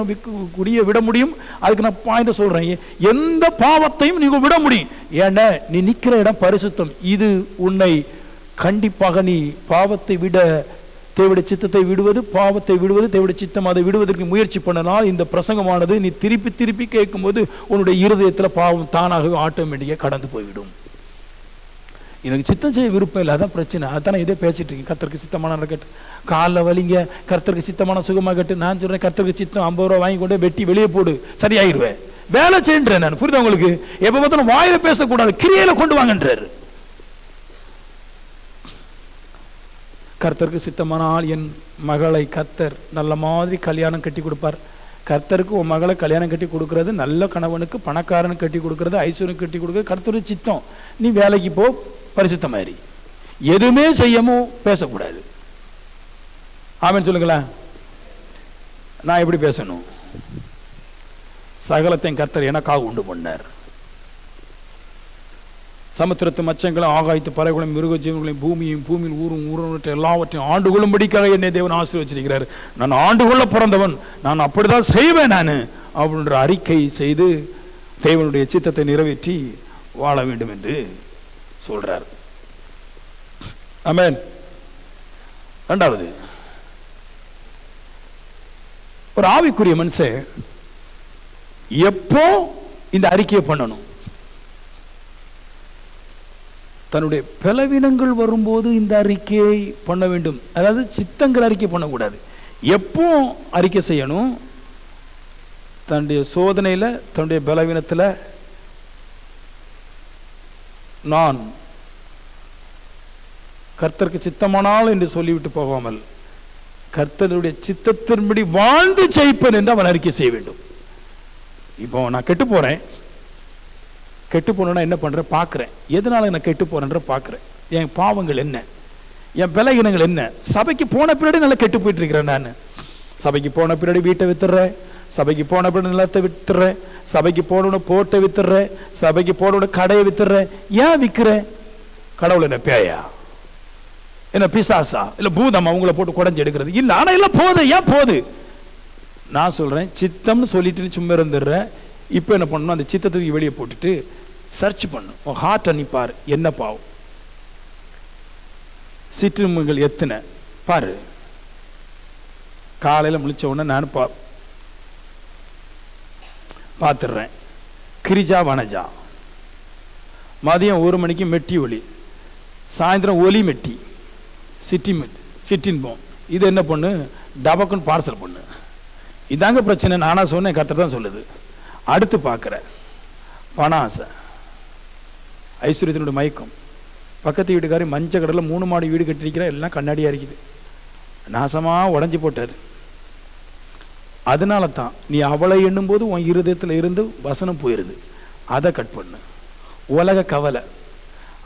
குடிய விட முடியும். அதுக்கு நான் பாயிண்ட் சொல்றேன், எந்த பாவத்தையும் நீங்க விட முடியும். ஏன்னா நீ நிக்கிற இடம் பரிசுத்தம். இது உன்னை கண்டிப்பாக நீ பாவத்தை விட தேவடைய சித்தத்தை விடுவது, பாவத்தை விடுவது, தேவடைய சித்தம் அதை விடுவதற்கு முயற்சி பண்ணனால் இந்த பிரசங்கமானது நீ திருப்பி திருப்பி கேட்கும் போது உன்னுடைய இருதயத்தில் பாவம் தானாகவே ஆட்டோமேட்டிக்காக கடந்து போய்விடும். எனக்கு சித்தம் செய்ய விருப்பம் இல்லை, அதான் பிரச்சனை. அதான் இதே பேசிட்டு இருக்கேன். கர்த்தருக்கு சித்தமான கேட்டு காலில் வலிங்க, கர்த்தருக்கு சித்தமான சுகமாக கேட்டு நான் சொல்றேன், கர்த்தருக்கு சித்தம் 50 ரூபா வாங்கி கொண்டு வெட்டி வெளியே போடு, சரியாயிருவேன். வேலை செய்யறேன் நான், புரியுது உங்களுக்கு? எப்ப பார்த்தாலும் வாயில பேசக்கூடாது, கிரியையில கொண்டு வாங்கன்றாரு. கர்த்தருக்கு சித்தமானால் என் மகளை கர்த்தர் நல்ல மாதிரி கல்யாணம் கட்டி கொடுப்பார். கர்த்தருக்கு உன் மகளை கல்யாணம் கட்டி கொடுக்கறது, நல்ல கணவனுக்கு பணக்காரனுக்கு கட்டி கொடுக்கறது, ஐஸ்வர்யம் கட்டி கொடுக்கறது கர்த்தருக்கு சித்தம். நீ வேலைக்கு போ, பரிசுத்த மாதிரி எதுவுமே செய்யமோ பேசக்கூடாது. ஆமென் சொல்லுங்களேன். நான் எப்படி பேசணும்? சகலத்தையும் கர்த்தர் எனக்காக உண்டு பண்ணார். சமுத்திரத்து மச்சங்களும் ஆகாயத்து பறவைகளையும் மிருக ஜீவங்களையும் பூமியையும் பூமியில் ஊரும் எல்லாவற்றையும் ஆண்டு கொள்ளும்படிக்காக என்னை தேவன் ஆசீர்வதிச்சிருக்கிறார். நான் ஆண்டு கொள்ள பிறந்தவன், நான் அப்படிதான் செய்வேன் நான் அப்படின்ற அறிக்கை செய்து தேவனுடைய சித்தத்தை நிறைவேற்றி வாழ வேண்டும் என்று சொல்றார். ஆமென். இரண்டாவது, ஒரு ஆவிக்குரிய மனுஷன் எப்போ இந்த அறிக்கையை பண்ணணும்? தன்னுடைய பலவீனங்கள் வரும்போது இந்த அறிக்கையை பண்ண வேண்டும். அதாவது சித்தங்கள் அறிக்கை பண்ணக்கூடாது. எப்போ அறிக்கை செய்யணும்? தன்னுடைய சோதனையில், தன்னுடைய பலவீனத்தில் நான் கர்த்தருக்கு சித்தமானால் என்று சொல்லிவிட்டு போகாமல் கர்த்தருடைய சித்தத்தின்படி வாழ்ந்து ஜெயிப்பேன் என்று அவன் அறிக்கை செய்ய வேண்டும். இப்போ நான் கெட்டு போறேன், கெட்டு போனா என்ன பண்றேன் பார்க்கிறேன். எதனால நான் கெட்டு போறேன்ற பார்க்கிறேன். என் பாவங்கள் என்ன, என் பலகீனங்கள் என்ன. சபைக்கு போன பின்னாடி நல்லா கெட்டு போயிட்டு இருக்கிறேன். நான் சபைக்கு போன பின்னாடி வீட்டை வித்துறேன், சபைக்கு போன பின்னாடி நிலத்தை வித்துறேன், சபைக்கு போன போட்டை வித்துறேன், சபைக்கு போன கடையை வித்துறேன். ஏன் விற்கிறேன்? கடவுள் என்ன பேயா, என்ன பிசாசா, இல்ல பூதம் அவங்கள போட்டு குடஞ்சி எடுக்கிறது இல்ல. ஆனா இல்ல போகுது. ஏன் போகுது? நான் சொல்றேன், சித்தம்னு சொல்லிட்டு சும்மா இருந்துடுறேன். இப்போ என்ன பண்ணணும்? அந்த சித்தத்துக்கு வெளியே போட்டுட்டு சர்ச் பண்ணும். உன் ஹார்ட் அன்னிப்பார், என்ன பாவம், சிற்றுமுங்கள் எத்தனை பாரு. காலையில் முழிச்ச உடனே நான் பார்த்துடுறேன். கிரிஜா வனஜா, மதியம் 1 மணிக்கு மெட்டி ஒலி, சாயந்தரம் ஒலி மெட்டி, சிட்டின் போம். இது என்ன பண்ணு? டபக்குன்னு பார்சல் பண்ணு. இதாங்க பிரச்சனை. நானா சொன்னேன், கர்த்தர் தான் சொல்லுது. அடுத்து பார்க்குற பண ஆசை, ஐஸ்வர்யத்தினுடைய மயக்கம். பக்கத்து வீட்டுக்காரி மஞ்சள் கடலில் 3 மாடி வீடு கட்டிருக்கிற, எல்லாம் கண்ணாடியாக இருக்குது, நாசமாக உடஞ்சி போட்டார். அதனால தான் நீ அவளை எண்ணும் போது உன் இருதயத்தில் இருந்து வசனம் போயிடுது. அதை கட் பண்ணு. உலக கவலை.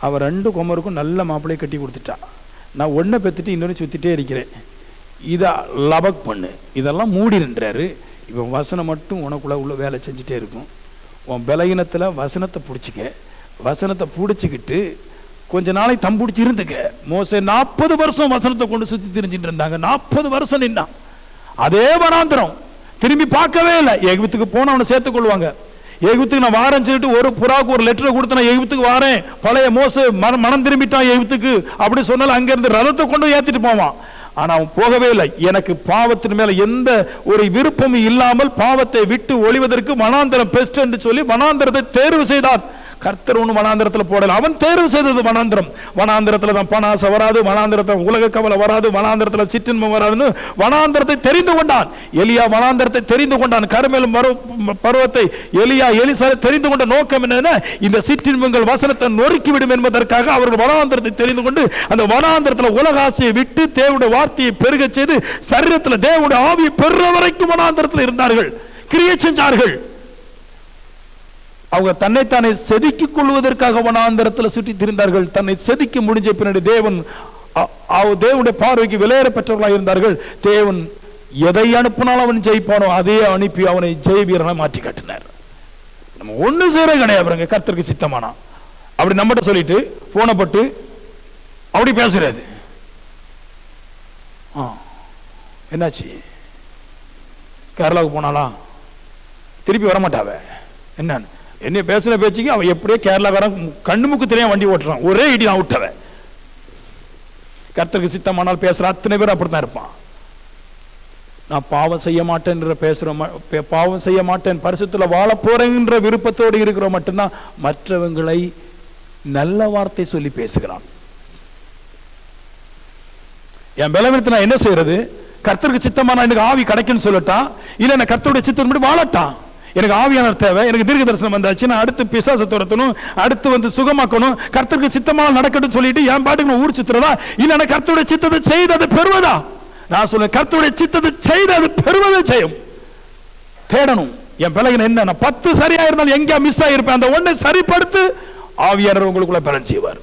அவள் 2 குமருக்கும் நல்ல மாப்பிள்ளையை கட்டி கொடுத்துட்டா. நான் ஒன்றை பெற்றுட்டு இன்னொன்று சுற்றிட்டே இருக்கிறேன். இதை லபக் பண்ணு. இதெல்லாம் மூடின்றாரு. இப்போ வசனம் மட்டும் உனக்குள்ள உள்ள வேலை செஞ்சுட்டே இருக்கும். உன் பலகீனத்தில் வசனத்தை பிடிச்சிக்க. வசனத்தை பிடிச்சிக்கிட்டு கொஞ்ச நாளைக்கு தம்பிடிச்சு இருந்துக்க. மோசே 40 வருஷம் வசனத்தை கொண்டு சுற்றி திரிஞ்சிட்டு இருந்தாங்க. 40 வருஷம் நின்னான். அதே வனாந்திரம், திரும்பி பார்க்கவே இல்லை. எகிப்துக்கு போன அவனை சேர்த்துக் கொள்வாங்க. எகிப்துக்கு நான் வாரேன்னு சொல்லிட்டு ஒரு புறாவுக்கு ஒரு லெட்டரை கொடுத்து நான் எகிப்துக்கு வாரேன், பழைய மோசே மனம் திரும்பிட்டான் எகிப்துக்கு அப்படி சொன்னாலும் அங்கிருந்து ரதத்தை கொண்டு ஏற்றிட்டு போவான். ஆனா அவன் போகவே இல்லை. எனக்கு பாவத்தின் மேல எந்த ஒரு விருப்பமும் இல்லாமல் பாவத்தை விட்டு ஒளிவதற்கு வனாந்தரம் பெஸ்ட் என்று சொல்லி வனாந்தரத்தை தேர்வு செய்தான். கர்த்தர் ஒன்று வனாந்திரத்தில் போடல, அவன் தேர்வு செய்தது வனாந்திரம். வனாந்திரத்தில் தான் பணாசை வராது, வனாந்திரத்தில் உலக கவலை வராது, வனாந்திரத்தில் சிற்றின்பம் வராதுன்னு வனாந்திரத்தை தெரிந்து கொண்டான். எலியா வனாந்திரத்தை தெரிந்து கொண்டான். கர்மேல் பருவத்தை எலிசா தெரிந்து கொண்ட நோக்கம் என்ன? இந்த சிற்றின்பங்கள் வசனத்தை நொறுக்கிவிடும் என்பதற்காக அவர்கள் வனாந்திரத்தை தெரிந்து கொண்டு அந்த வனாந்திரத்தில் உலக ஆசையை விட்டு தேவனுடைய வார்த்தையை பெருக செய்து சரீரத்தில் தேவனுடைய ஆவியை பெறுற வரைக்கும் வனாந்திரத்தில் இருந்தார்கள், கிரியை செஞ்சார்கள். அவங்க தன்னைத்தானே செதுக்கிக் கொள்வதற்காக வனாந்தரத்தில் சுற்றி திரிந்தார்கள். தன்னை செதுக்கி முடிஞ்ச பின்னாடி தேவனுடைய பார்வைக்கு விலையேற பெற்றவர்களாக இருந்தார்கள். தேவன் எதை அனுப்பினாலும் அவன் ஜெயிப்பானோ அதே அனுப்பி அவனை ஜெய வீரனை மாற்றி காட்டினார். நம்ம ஒண்ணு சேர கிடையாது கர்த்தருக்கு சித்தமானா அப்படி நம்மகிட்ட சொல்லிட்டு போனை பட்டு அப்படி பேசுறது. என்னாச்சு? கேரளாவுக்கு போனாலா திருப்பி வரமாட்டாவ என்னன்னு என்ன பேசுன பேச்சுக்கு அவன் எப்படியே கேரளாக்காரன் கண்ணுமுக்கு தெரியாம வண்டி ஓட்டுறான், ஒரே இடி நான் விட்டவ. கர்த்தருக்கு சித்தமானால் பேசுற அத்தனை பேர் அப்படித்தான் இருப்பான். நான் பாவம் செய்ய மாட்டேன் பேசுறோம், பாவம் செய்ய மாட்டேன் பரிசுத்தல வாழ போறேன்ற விருப்பத்தோடு இருக்கிறோம் மட்டும்தான் மற்றவங்களை நல்ல வார்த்தை சொல்லி பேசுகிறான். என் பலவீனத்தை நான் என்ன செய்யறது? கர்த்தருக்கு சித்தமான எனக்கு ஆவி கிடைக்குன்னு சொல்லட்டா, இல்ல நான் கர்த்தருடைய சித்தம் வாழட்டான். எனக்கு ஆவியானவர் தேவை, எனக்கு தீர்க்க தரிசனம் வந்தாச்சு, நான் அடுத்து பிசாசை துரத்தணும், அடுத்து வந்து சுகமாக்கணும், கர்த்தருக்கு சித்தமாக நடக்கட்டும் சொல்லிட்டு என் பாட்டுக்கு ஊர் சித்துறதா, இல்ல கர்த்தருடைய சித்தத்தை செய்து அதை பெறுவதா? நான் சொல்ல கர்த்தருடைய சித்தத்தை செய்து அது பெறுவதை செய்யும். தேடணும். என் பிள்ளைங்க என்ன 10 சரியா இருந்தாலும் எங்கேயா மிஸ் ஆகிருப்பேன், அந்த ஒண்ணை சரிப்படுத்து ஆவியானவர் உங்களுக்குள்ள பலன் செய்வார்.